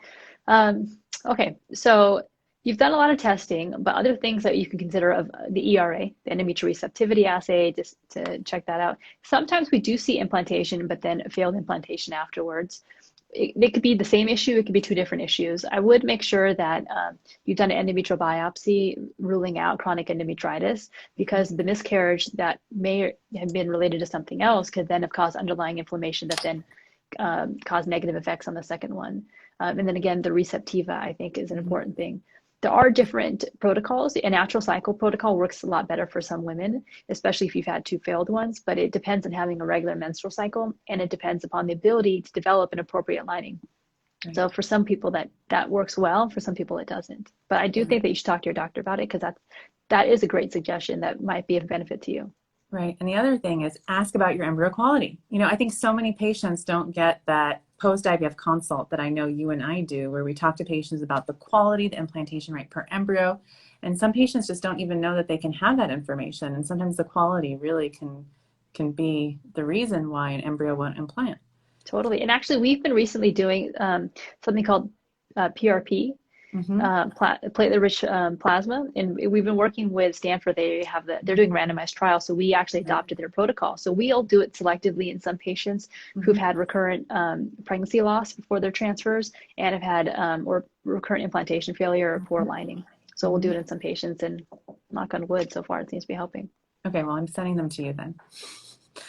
Okay, so you've done a lot of testing, but other things that you can consider of the ERA, the endometrial receptivity assay, just to check that out. Sometimes we do see implantation, but then failed implantation afterwards. It could be the same issue, it could be 2 different issues. I would make sure that you've done an endometrial biopsy ruling out chronic endometritis, because the miscarriage that may have been related to something else could then have caused underlying inflammation that then cause negative effects on the second one. And then again, the receptiva, I think, is an important thing. There are different protocols. A natural cycle protocol works a lot better for some women, especially if you've had 2 failed ones, but it depends on having a regular menstrual cycle, and it depends upon the ability to develop an appropriate lining. Right. So for some people that works well, for some people it doesn't. But I do think that you should talk to your doctor about it, because that is a great suggestion that might be of benefit to you. Right. And the other thing is ask about your embryo quality. I think so many patients don't get that post-IVF consult that I know you and I do, where we talk to patients about the quality, the implantation rate per embryo. And some patients just don't even know that they can have that information. And sometimes the quality really can be the reason why an embryo won't implant. Totally. And actually, we've been recently doing something called PRP, platelet-rich plasma, and we've been working with Stanford. They're doing randomized trials, so we actually adopted their protocol. So we'll do it selectively in some patients who've had recurrent pregnancy loss before their transfers and have had or recurrent implantation failure or poor lining. So we'll do it in some patients, and knock on wood, so far it seems to be helping. Okay, well, I'm sending them to you then.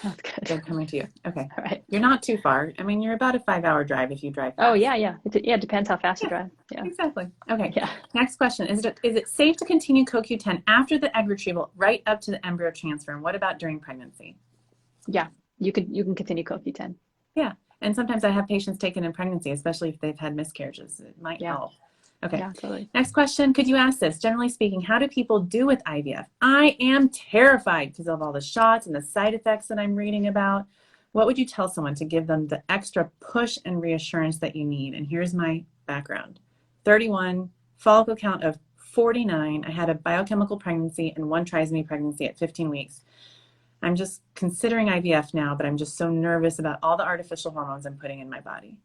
That's good. They're coming to you. Okay. All right. You're not too far. I mean, you're about a 5-hour drive if you drive fast. Oh, yeah. It depends how fast you drive. Yeah. Exactly. Okay. Yeah. Next question. Is it safe to continue CoQ10 after the egg retrieval right up to the embryo transfer? And what about during pregnancy? Yeah, you can continue CoQ10. Yeah. And sometimes I have patients taken in pregnancy, especially if they've had miscarriages. It might help. Okay. Yeah, totally. Next question. Could you ask this? Generally speaking, how do people do with IVF? I am terrified because of all the shots and the side effects that I'm reading about. What would you tell someone to give them the extra push and reassurance that you need? And here's my background. 31, follicle count of 49. I had a biochemical pregnancy and one trisomy pregnancy at 15 weeks. I'm just considering IVF now, but I'm just so nervous about all the artificial hormones I'm putting in my body.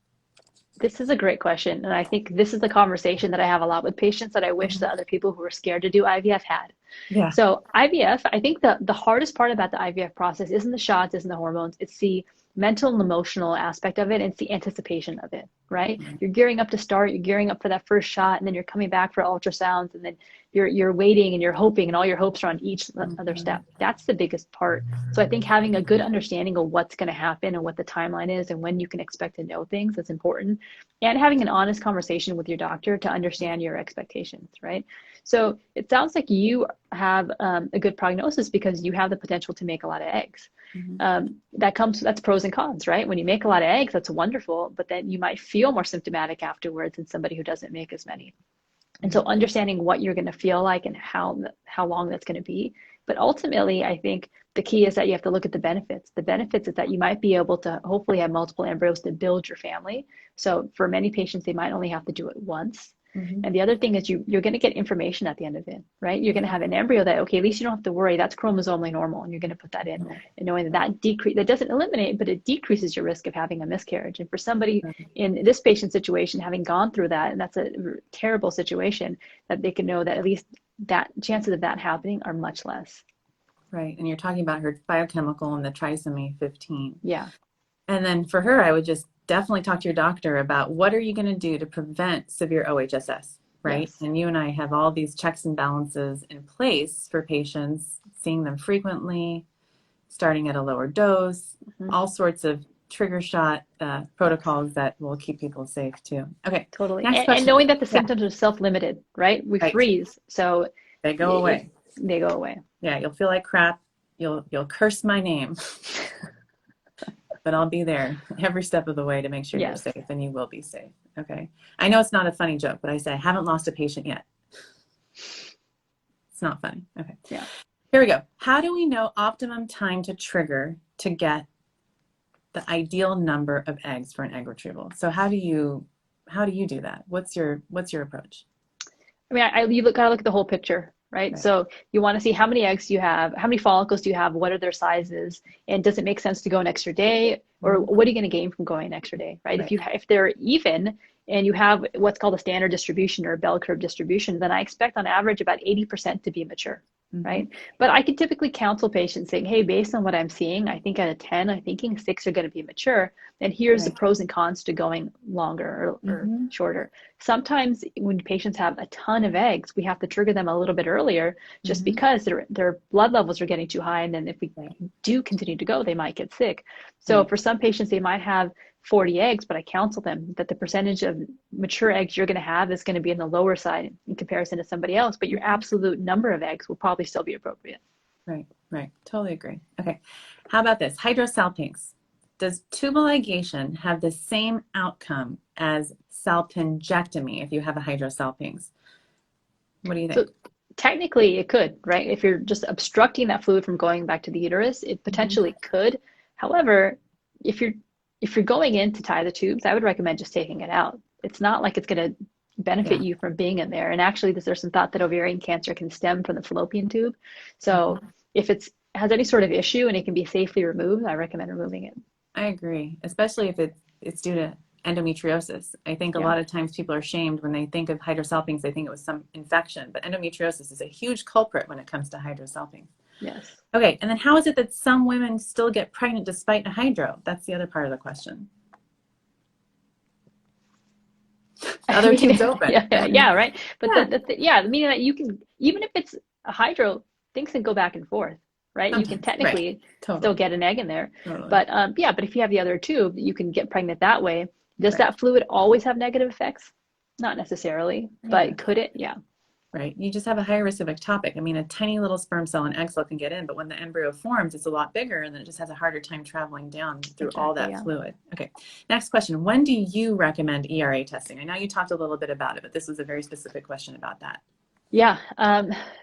This is a great question. And I think this is the conversation that I have a lot with patients that I wish that other people who are scared to do IVF had. Yeah. So IVF, I think the hardest part about the IVF process isn't the shots, isn't the hormones. It's the mental and emotional aspect of it. And it's the anticipation of it, right? Mm-hmm. You're gearing up to start, you're gearing up for that first shot, and then you're coming back for ultrasounds, and then you're waiting and you're hoping, and all your hopes are on each other step. That's the biggest part. So I think having a good understanding of what's going to happen and what the timeline is and when you can expect to know things is important. And having an honest conversation with your doctor to understand your expectations, right? So it sounds like you have a good prognosis because you have the potential to make a lot of eggs. Mm-hmm. That's pros and cons, right? When you make a lot of eggs, that's wonderful, but then you might feel more symptomatic afterwards than somebody who doesn't make as many. And so understanding what you're going to feel like and how long that's going to be. But ultimately, I think the key is that you have to look at the benefits. The benefits is that you might be able to hopefully have multiple embryos to build your family. So for many patients, they might only have to do it once. Mm-hmm. And the other thing is you're going to get information at the end of it, right? You're going to have an embryo that, okay, at least you don't have to worry. That's chromosomally normal. And you're going to put that in and knowing that doesn't eliminate, but it decreases your risk of having a miscarriage. And for somebody in this patient situation, having gone through that, and that's a terrible situation, that they can know that at least that chances of that happening are much less. Right. And you're talking about her biochemical and the trisomy 15. Yeah. And then for her, I would just definitely talk to your doctor about what are you going to do to prevent severe OHSS, right? Yes. And you and I have all these checks and balances in place for patients, seeing them frequently, starting at a lower dose, all sorts of trigger shot protocols that will keep people safe too. Okay. Totally. Next question. And knowing that the symptoms are self-limited, right? We freeze. So they go away. They go away. Yeah. You'll feel like crap. You'll curse my name. But I'll be there every step of the way to make sure you're safe, and you will be safe. Okay. I know it's not a funny joke, but I say I haven't lost a patient yet. It's not funny. Okay. Yeah. Here we go. How do we know optimum time to trigger to get the ideal number of eggs for an egg retrieval? So how do you do that? What's your approach? I mean, you gotta look at the whole picture, right? So you want to see how many eggs you have, how many follicles do you have, what are their sizes, and does it make sense to go an extra day, or what are you going to gain from going an extra day, right? If they're even and you have what's called a standard distribution or a bell curve distribution, then I expect on average about 80% to be mature. Right. But I could typically counsel patients saying, hey, based on what I'm seeing, I think out of 10, I'm thinking 6 are going to be mature. And here's the pros and cons to going longer or shorter. Sometimes when patients have a ton of eggs, we have to trigger them a little bit earlier just because their blood levels are getting too high. And then if we do continue to go, they might get sick. So for some patients, they might have 40 eggs, but I counsel them that the percentage of mature eggs you're going to have is going to be in the lower side in comparison to somebody else, but your absolute number of eggs will probably still be appropriate. Right. Totally agree. Okay. How about this? Hydrosalpinx. Does tubal ligation have the same outcome as salpingectomy if you have a hydrosalpinx? What do you think? So technically it could, right? If you're just obstructing that fluid from going back to the uterus, it potentially could. However, if you're going in to tie the tubes, I would recommend just taking it out. It's not like it's going to benefit you from being in there. And actually, there's some thought that ovarian cancer can stem from the fallopian tube. So if it has any sort of issue and it can be safely removed, I recommend removing it. I agree, especially if it's due to endometriosis. I think a lot of times people are shamed when they think of hydrosalpinx. They think it was some infection, but endometriosis is a huge culprit when it comes to hydrosalpinx. Yes. Okay, and then how is it that some women still get pregnant despite a hydro? That's the other part of the question. Other tube's open. Yeah, right. But meaning that you can, even if it's a hydro, things can go back and forth, right? You can technically still get an egg in there. But but if you have the other tube, you can get pregnant that way. Does that fluid always have negative effects? Not necessarily, but could it? Yeah. Right. You just have a higher risk of ectopic. I mean, a tiny little sperm cell and egg cell can get in, but when the embryo forms, it's a lot bigger, and then it just has a harder time traveling down through all that fluid. Okay. Next question. When do you recommend ERA testing? I know you talked a little bit about it, but this was a very specific question about that. Yeah.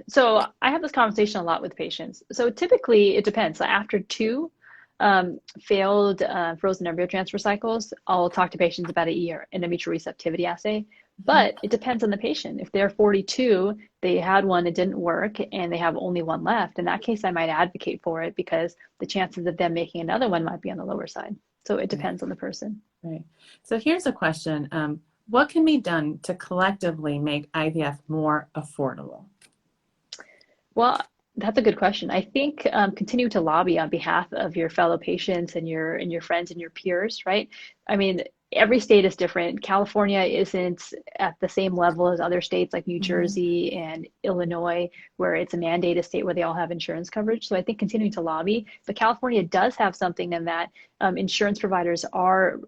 So I have this conversation a lot with patients. So typically it depends. So after 2 failed frozen embryo transfer cycles, I'll talk to patients about an endometrial receptivity assay. But it depends on the patient. If they're 42, they had one, it didn't work, and they have only one left. In that case, I might advocate for it because the chances of them making another one might be on the lower side. So it depends on the person. Right. So here's a question. What can be done to collectively make IVF more affordable? Well, that's a good question. I think continue to lobby on behalf of your fellow patients and your friends and your peers, right? I mean, every state is different. California isn't at the same level as other states like New Jersey and Illinois, where it's a mandated state where they all have insurance coverage. So I think continuing to lobby, but California does have something in that insurance providers are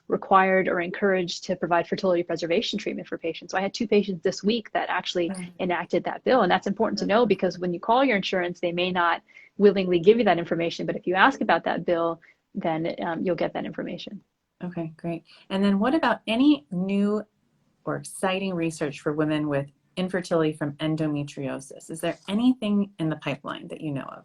required or encouraged to provide fertility preservation treatment for patients. So I had 2 patients this week that actually enacted that bill. And that's important to know because when you call your insurance, they may not willingly give you that information. But if you ask about that bill, then you'll get that information. Okay, great. And then what about any new or exciting research for women with infertility from endometriosis? Is there anything in the pipeline that you know of?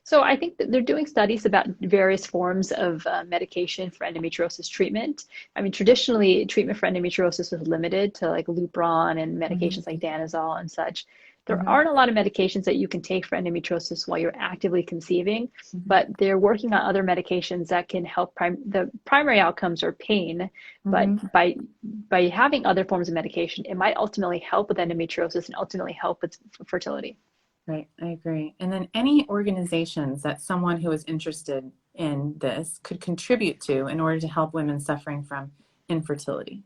So I think that they're doing studies about various forms of medication for endometriosis treatment. I mean, traditionally, treatment for endometriosis was limited to like Lupron and medications like Danazol and such. There aren't a lot of medications that you can take for endometriosis while you're actively conceiving, but they're working on other medications that can help. The primary outcomes are pain, but by having other forms of medication, it might ultimately help with endometriosis and ultimately help with fertility. Right, I agree. And then any organizations that someone who is interested in this could contribute to in order to help women suffering from infertility?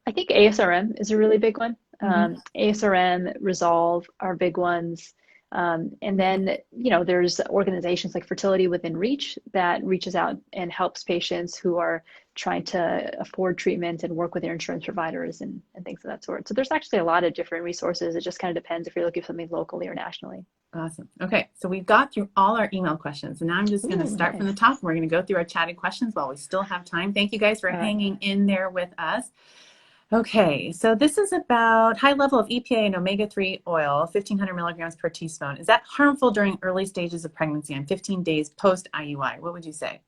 I think ASRM is a really big one. ASRM, Resolve are big ones. And then, there's organizations like Fertility Within Reach that reaches out and helps patients who are trying to afford treatment and work with their insurance providers and things of that sort. So there's actually a lot of different resources. It just kind of depends if you're looking for something locally or nationally. Awesome. Okay, so we've got through all our email questions, and now I'm just going to start from the top. We're going to go through our chatted questions while we still have time. Thank you guys for hanging in there with us. Okay, so this is about high level of EPA and omega-3 oil, 1,500 milligrams per teaspoon. Is that harmful during early stages of pregnancy and 15 days post-IUI? What would you say?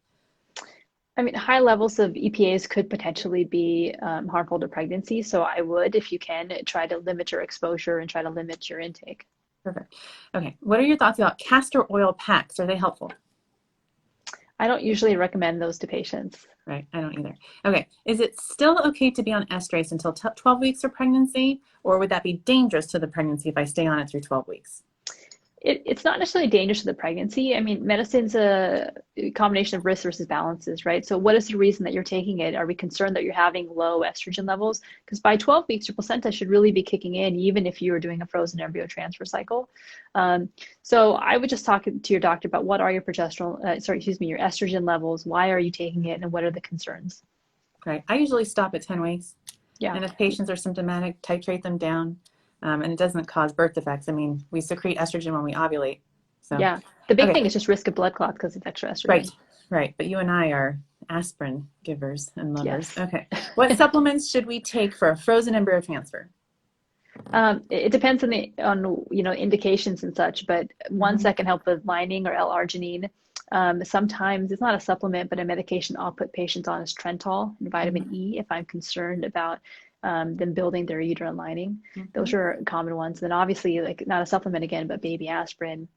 I mean, high levels of EPAs could potentially be harmful to pregnancy. So I would, if you can, try to limit your exposure and try to limit your intake. Perfect. Okay, what are your thoughts about castor oil packs? Are they helpful? I don't usually recommend those to patients. Right, I don't either. Okay, is it still okay to be on estrase until 12 weeks of pregnancy, or would that be dangerous to the pregnancy if I stay on it through 12 weeks? It's not necessarily dangerous to the pregnancy. I mean, medicine's a combination of risks versus balances, right? So what is the reason that you're taking it? Are we concerned that you're having low estrogen levels? Because by 12 weeks, your placenta should really be kicking in, even if you are doing a frozen embryo transfer cycle. So I would just talk to your doctor about what are your progesterone, your estrogen levels, why are you taking it, and what are the concerns? Right, I usually stop at 10 weeks. Yeah. And if patients are symptomatic, titrate them down. And it doesn't cause birth defects. I mean, we secrete estrogen when we ovulate. So yeah, the big thing is just risk of blood clot because of extra estrogen. Right. But you and I are aspirin givers and lovers. Yes. Okay. What supplements should we take for a frozen embryo transfer? It depends on indications and such, but ones that can help with lining or L-arginine. Sometimes it's not a supplement, but a medication I'll put patients on is Trental and vitamin E if I'm concerned about them building their uterine lining. Those are common ones. And then obviously, like not a supplement again, but baby aspirin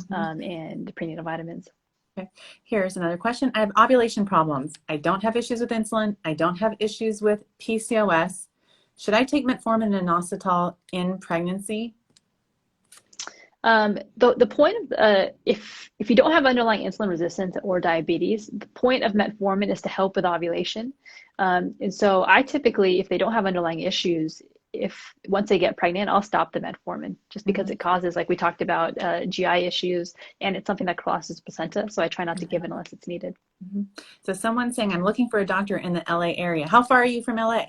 and prenatal vitamins. Okay. Here's another question. I have ovulation problems. I don't have issues with insulin. I don't have issues with PCOS. Should I take metformin and inositol in pregnancy? The point of if you don't have underlying insulin resistance or diabetes, the point of metformin is to help with ovulation. And so I typically, if they don't have underlying issues, once they get pregnant, I'll stop the metformin just because it causes, like we talked about, GI issues, and it's something that crosses placenta. So I try not to give it unless it's needed. So someone's saying, I'm looking for a doctor in the LA area. How far are you from LA?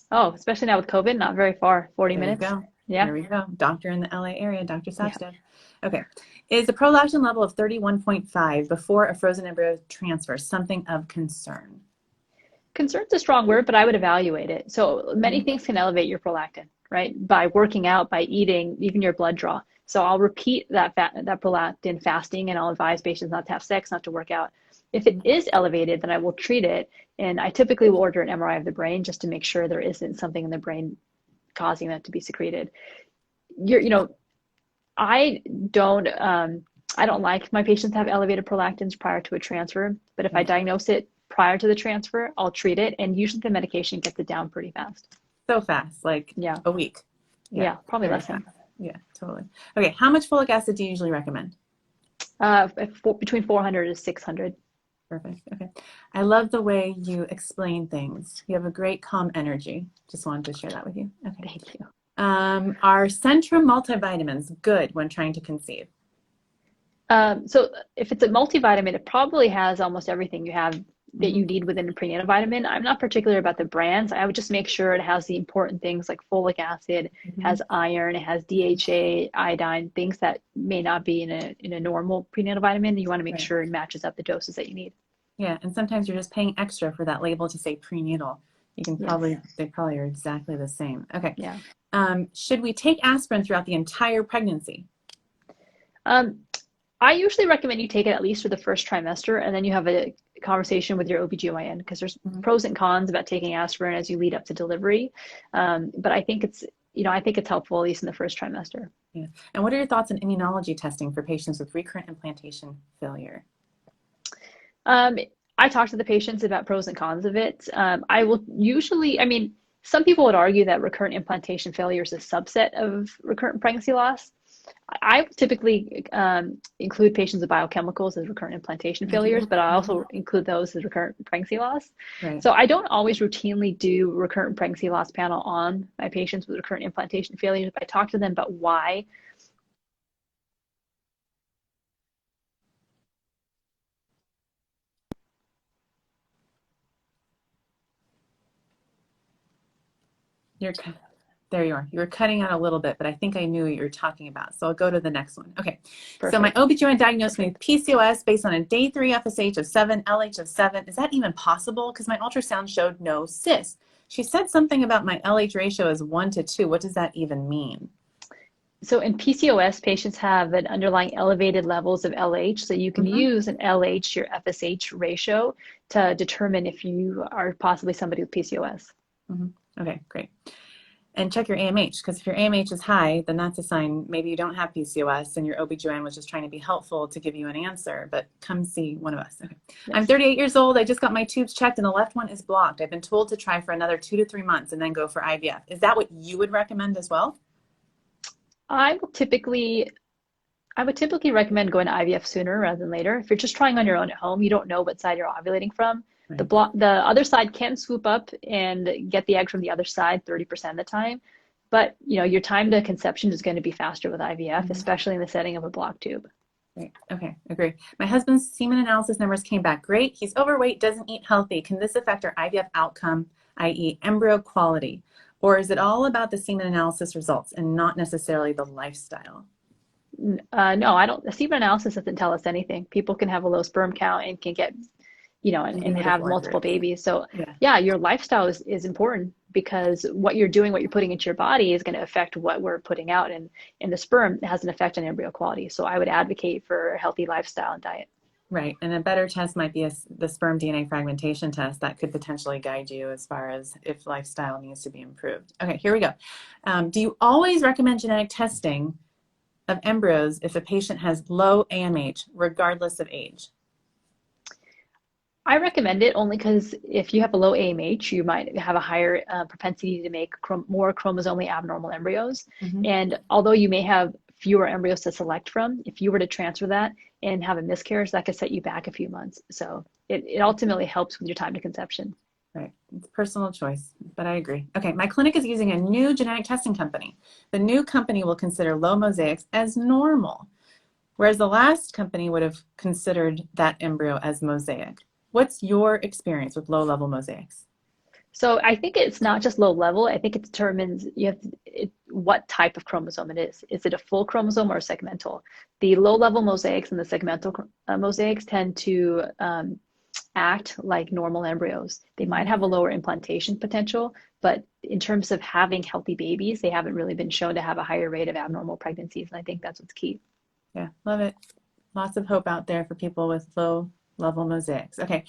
Oh, especially now with COVID, not very far, 40 minutes. There you go. Yeah. There we go. Doctor in the LA area, Dr. Sachdev. Yeah. Okay. Is a prolactin level of 31.5 before a frozen embryo transfer something of concern? Concern's a strong word, but I would evaluate it. So many things can elevate your prolactin, right? By working out, by eating, even your blood draw. So I'll repeat that prolactin fasting, and I'll advise patients not to have sex, not to work out. If it is elevated, then I will treat it. And I typically will order an MRI of the brain just to make sure there isn't something in the brain causing that to be secreted. You know, I don't I don't like my patients to have elevated prolactins prior to a transfer, but if I diagnose it prior to the transfer, I'll treat it, and usually the medication gets it down pretty fast. So fast, like Yeah. a week. Yeah, probably very less than. fast. Yeah, totally. Okay, how much folic acid do you usually recommend? Between 400 to 600. Perfect. Okay. I love the way you explain things. You have a great calm energy. Just wanted to share that with you. Okay. Thank you. Are Centrum multivitamins good when trying to conceive? So if it's a multivitamin, it probably has almost everything you have that you need within a prenatal vitamin. I'm not particular about the brands. I would just make sure it has the important things like folic acid, has iron, it has DHA, iodine, things that may not be in a normal prenatal vitamin. You want to make sure it matches up the doses that you need. Yeah, and sometimes you're just paying extra for that label to say prenatal. You can probably, they probably are exactly the same. Okay. Yeah. Should we take aspirin throughout the entire pregnancy? I usually recommend you take it at least for the first trimester, and then you have a conversation with your OB/GYN, because there's pros and cons about taking aspirin as you lead up to delivery. But I think it's, I think it's helpful, at least in the first trimester. Yeah. And what are your thoughts on immunology testing for patients with recurrent implantation failure? I talk to the patients about pros and cons of it. I will usually, I mean, some people would argue that recurrent implantation failure is a subset of recurrent pregnancy loss. I typically include patients with biochemicals as recurrent implantation failures, but I also include those as recurrent pregnancy loss. Right. So I don't always routinely do recurrent pregnancy loss panel on my patients with recurrent implantation failures, but I talk to them about why. There you are. You were cutting out a little bit, but I think I knew what you were talking about. So I'll go to the next one. Okay. Perfect. So my OB/GYN diagnosed me with PCOS based on a day 3 FSH of 7, LH of 7. Is that even possible? Because my ultrasound showed no cysts. She said something about my LH ratio is 1 to 2. What does that even mean? So in PCOS, patients have an underlying elevated levels of LH. So you can use an LH to your FSH ratio to determine if you are possibly somebody with PCOS. Okay, great. And check your AMH, because if your AMH is high, then that's a sign maybe you don't have PCOS and your OB/GYN was just trying to be helpful to give you an answer, but come see one of us. Okay. Yes. I'm 38 years old. I just got my tubes checked and the left one is blocked. I've been told to try for another 2 to 3 months and then go for IVF. Is that what you would recommend as well? I would typically recommend going to IVF sooner rather than later. If you're just trying on your own at home, you don't know what side you're ovulating from. Right. The other side can swoop up and get the egg from the other side 30% of the time. But your time to conception is going to be faster with IVF, especially in the setting of a blocked tube. Great. Okay, agree. My husband's semen analysis numbers came back great. He's overweight, doesn't eat healthy. Can this affect our IVF outcome, i.e. embryo quality? Or is it all about the semen analysis results and not necessarily the lifestyle? No, I don't. The semen analysis doesn't tell us anything. People can have a low sperm count and can get, and have multiple babies. So yeah, your lifestyle is important, because what you're doing, what you're putting into your body is going to affect what we're putting out, and the sperm has an effect on embryo quality. So I would advocate for a healthy lifestyle and diet. Right. And a better test might be the sperm DNA fragmentation test that could potentially guide you as far as if lifestyle needs to be improved. Okay, here we go. Do you always recommend genetic testing of embryos if a patient has low AMH, regardless of age? I recommend it only because if you have a low AMH, you might have a higher propensity to make more chromosomally abnormal embryos. And although you may have fewer embryos to select from, if you were to transfer that and have a miscarriage, that could set you back a few months. So it ultimately helps with your time to conception. Right. It's personal choice, but I agree. Okay, my clinic is using a new genetic testing company. The new company will consider low mosaics as normal, whereas the last company would have considered that embryo as mosaic. What's your experience with low-level mosaics? So I think it's not just low level. I think it determines what type of chromosome it is. Is it a full chromosome or a segmental? The low-level mosaics and the segmental mosaics tend to act like normal embryos. They might have a lower implantation potential, but in terms of having healthy babies, they haven't really been shown to have a higher rate of abnormal pregnancies. And I think that's what's key. Yeah, love it. Lots of hope out there for people with low level mosaics. Okay.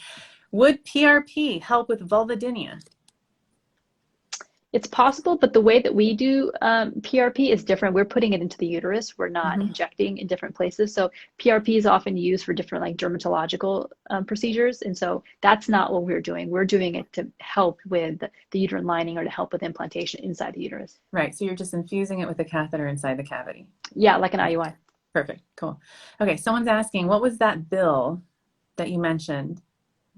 Would PRP help with vulvodynia? It's possible, but the way that we do PRP is different. We're putting it into the uterus. We're not injecting in different places. So PRP is often used for different like dermatological procedures. And so that's not what we're doing. We're doing it to help with the uterine lining or to help with implantation inside the uterus. Right. So you're just infusing it with a catheter inside the cavity. Yeah, like an IUI. Perfect. Cool. Okay. Someone's asking, what was that bill that you mentioned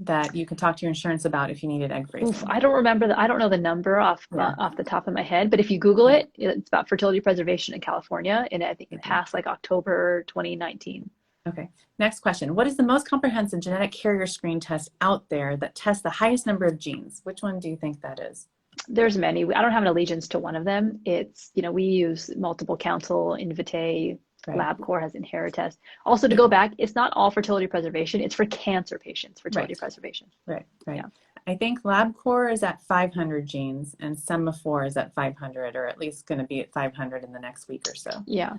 that you could talk to your insurance about if you needed egg freezing? Oof, I don't remember I don't know the number off the top of my head, but if you Google it, it's about fertility preservation in California, and I think it passed like October 2019. Okay. Next question. What is the most comprehensive genetic carrier screen test out there that tests the highest number of genes? Which one do you think that is? There's many. I don't have an allegiance to one of them. It's, we use Multiple Counsel, Invitae, LabCorp has Inheritest. Also, to go back, it's not all fertility preservation. It's for cancer patients, fertility preservation. Right. Yeah. I think LabCorp is at 500 genes and Semaphore is at 500, or at least going to be at 500 in the next week or so. Yeah.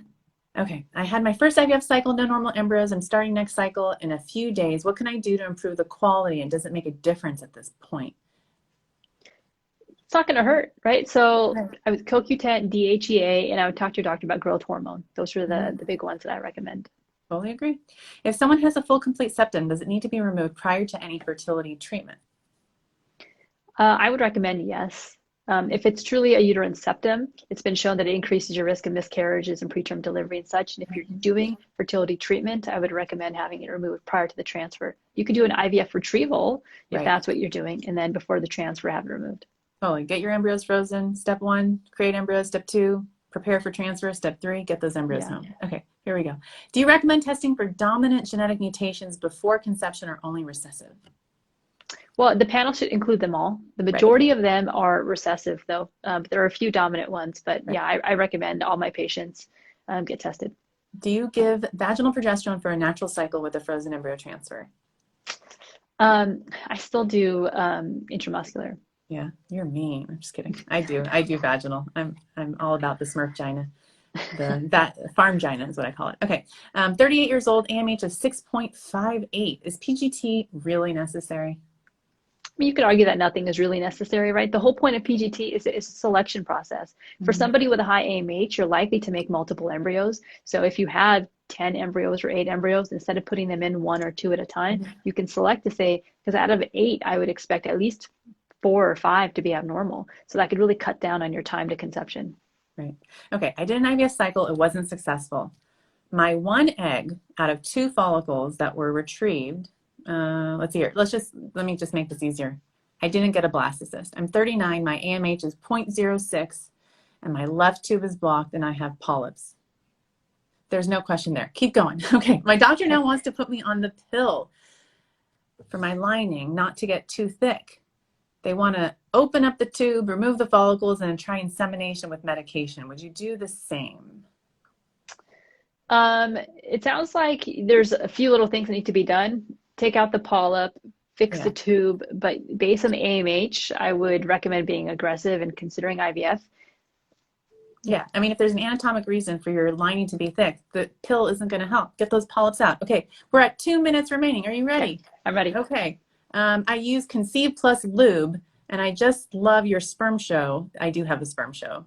Okay. I had my first IVF cycle, no normal embryos. I'm starting next cycle in a few days. What can I do to improve the quality, and does it make a difference at this point? It's not going to hurt, right? So I would CoQ10, DHEA, and I would talk to your doctor about growth hormone. Those are the big ones that I recommend. Fully agree. If someone has a full complete septum, does it need to be removed prior to any fertility treatment? I would recommend yes. If it's truly a uterine septum, it's been shown that it increases your risk of miscarriages and preterm delivery and such. And if you're doing fertility treatment, I would recommend having it removed prior to the transfer. You could do an IVF retrieval if that's what you're doing, and then before the transfer, have it removed. Totally. Get your embryos frozen. Step 1, create embryos. Step 2, prepare for transfer. Step 3, get those embryos home. Okay, here we go. Do you recommend testing for dominant genetic mutations before conception or only recessive? Well, the panel should include them all. The majority of them are recessive, though. But there are a few dominant ones. But yeah, I recommend all my patients get tested. Do you give vaginal progesterone for a natural cycle with a frozen embryo transfer? I still do intramuscular. Yeah, you're mean. I'm just kidding. I do vaginal. I'm all about the Smurfgina. That farmgina is what I call it. Okay. 38 years old, AMH of 6.58. Is PGT really necessary? I mean, you could argue that nothing is really necessary, right? The whole point of PGT is a selection process. For somebody with a high AMH, you're likely to make multiple embryos. So if you had 10 embryos or 8 embryos, instead of putting them in 1 or 2 at a time, you can select to say, because out of 8, I would expect at least 4 or 5 to be abnormal. So that could really cut down on your time to conception. Right. Okay. I did an IVF cycle. It wasn't successful. My 1 egg out of 2 follicles that were retrieved, let's see here. Let me just make this easier. I didn't get a blastocyst. I'm 39. My AMH is 0.06 and my left tube is blocked and I have polyps. There's no question there. Keep going. Okay. My doctor now wants to put me on the pill for my lining, not to get too thick. They want to open up the tube, remove the follicles, and try insemination with medication. Would you do the same? It sounds like there's a few little things that need to be done. Take out the polyp, fix the tube, but based on the AMH, I would recommend being aggressive and considering IVF. Yeah, I mean, if there's an anatomic reason for your lining to be thick, the pill isn't going to help. Get those polyps out. Okay, we're at 2 minutes remaining. Are you ready? Okay, I'm ready. Okay. I use Conceive plus Lube, and I just love your sperm show. I do have a sperm show.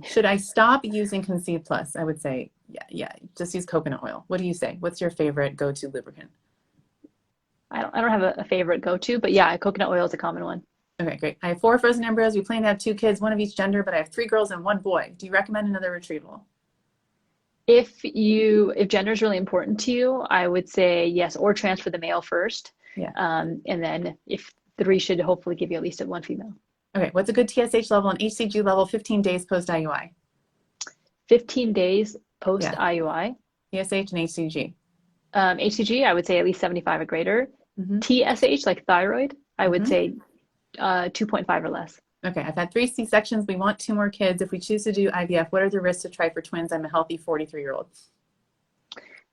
Should I stop using Conceive plus? I would say, yeah, just use coconut oil. What do you say? What's your favorite go-to lubricant? I don't have a favorite go-to, but yeah, coconut oil is a common one. Okay, great. I have 4 frozen embryos. We plan to have 2 kids, 1 of each gender, but I have 3 girls and 1 boy. Do you recommend another retrieval? If gender is really important to you, I would say yes, or transfer the male first. Yeah. And then if 3 should hopefully give you at least 1 female. Okay, what's a good TSH level and HCG level 15 days post IUI? 15 days post IUI. TSH and HCG. HCG, I would say at least 75 or greater. TSH, like thyroid, I would say 2.5 or less. Okay, I've had 3 C-sections. We want 2 more kids. If we choose to do IVF, what are the risks to try for twins? I'm a healthy 43-year-old.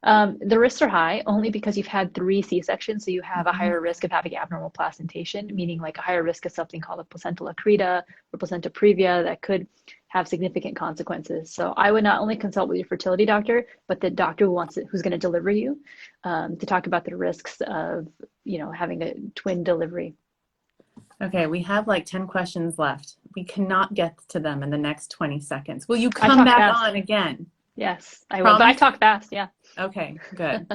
The risks are high only because you've had 3 C-sections, so you have a higher risk of having abnormal placentation, meaning like a higher risk of something called a placenta accreta or placenta previa that could have significant consequences. So I would not only consult with your fertility doctor, but the doctor who's going to deliver you, to talk about the risks of, having a twin delivery. Okay, we have like 10 questions left. We cannot get to them in the next 20 seconds. Will you come back fast. on again? Yes, I will. But I talk fast, yeah. Okay, good.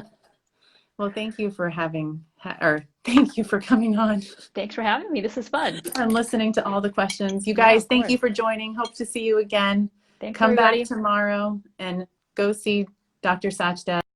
Well, thank you for thank you for coming on. Thanks for having me. This is fun. And listening to all the questions. You guys, thank you for joining. Hope to see you again. Thanks, Come everybody. back tomorrow and go see Dr. Sachdev.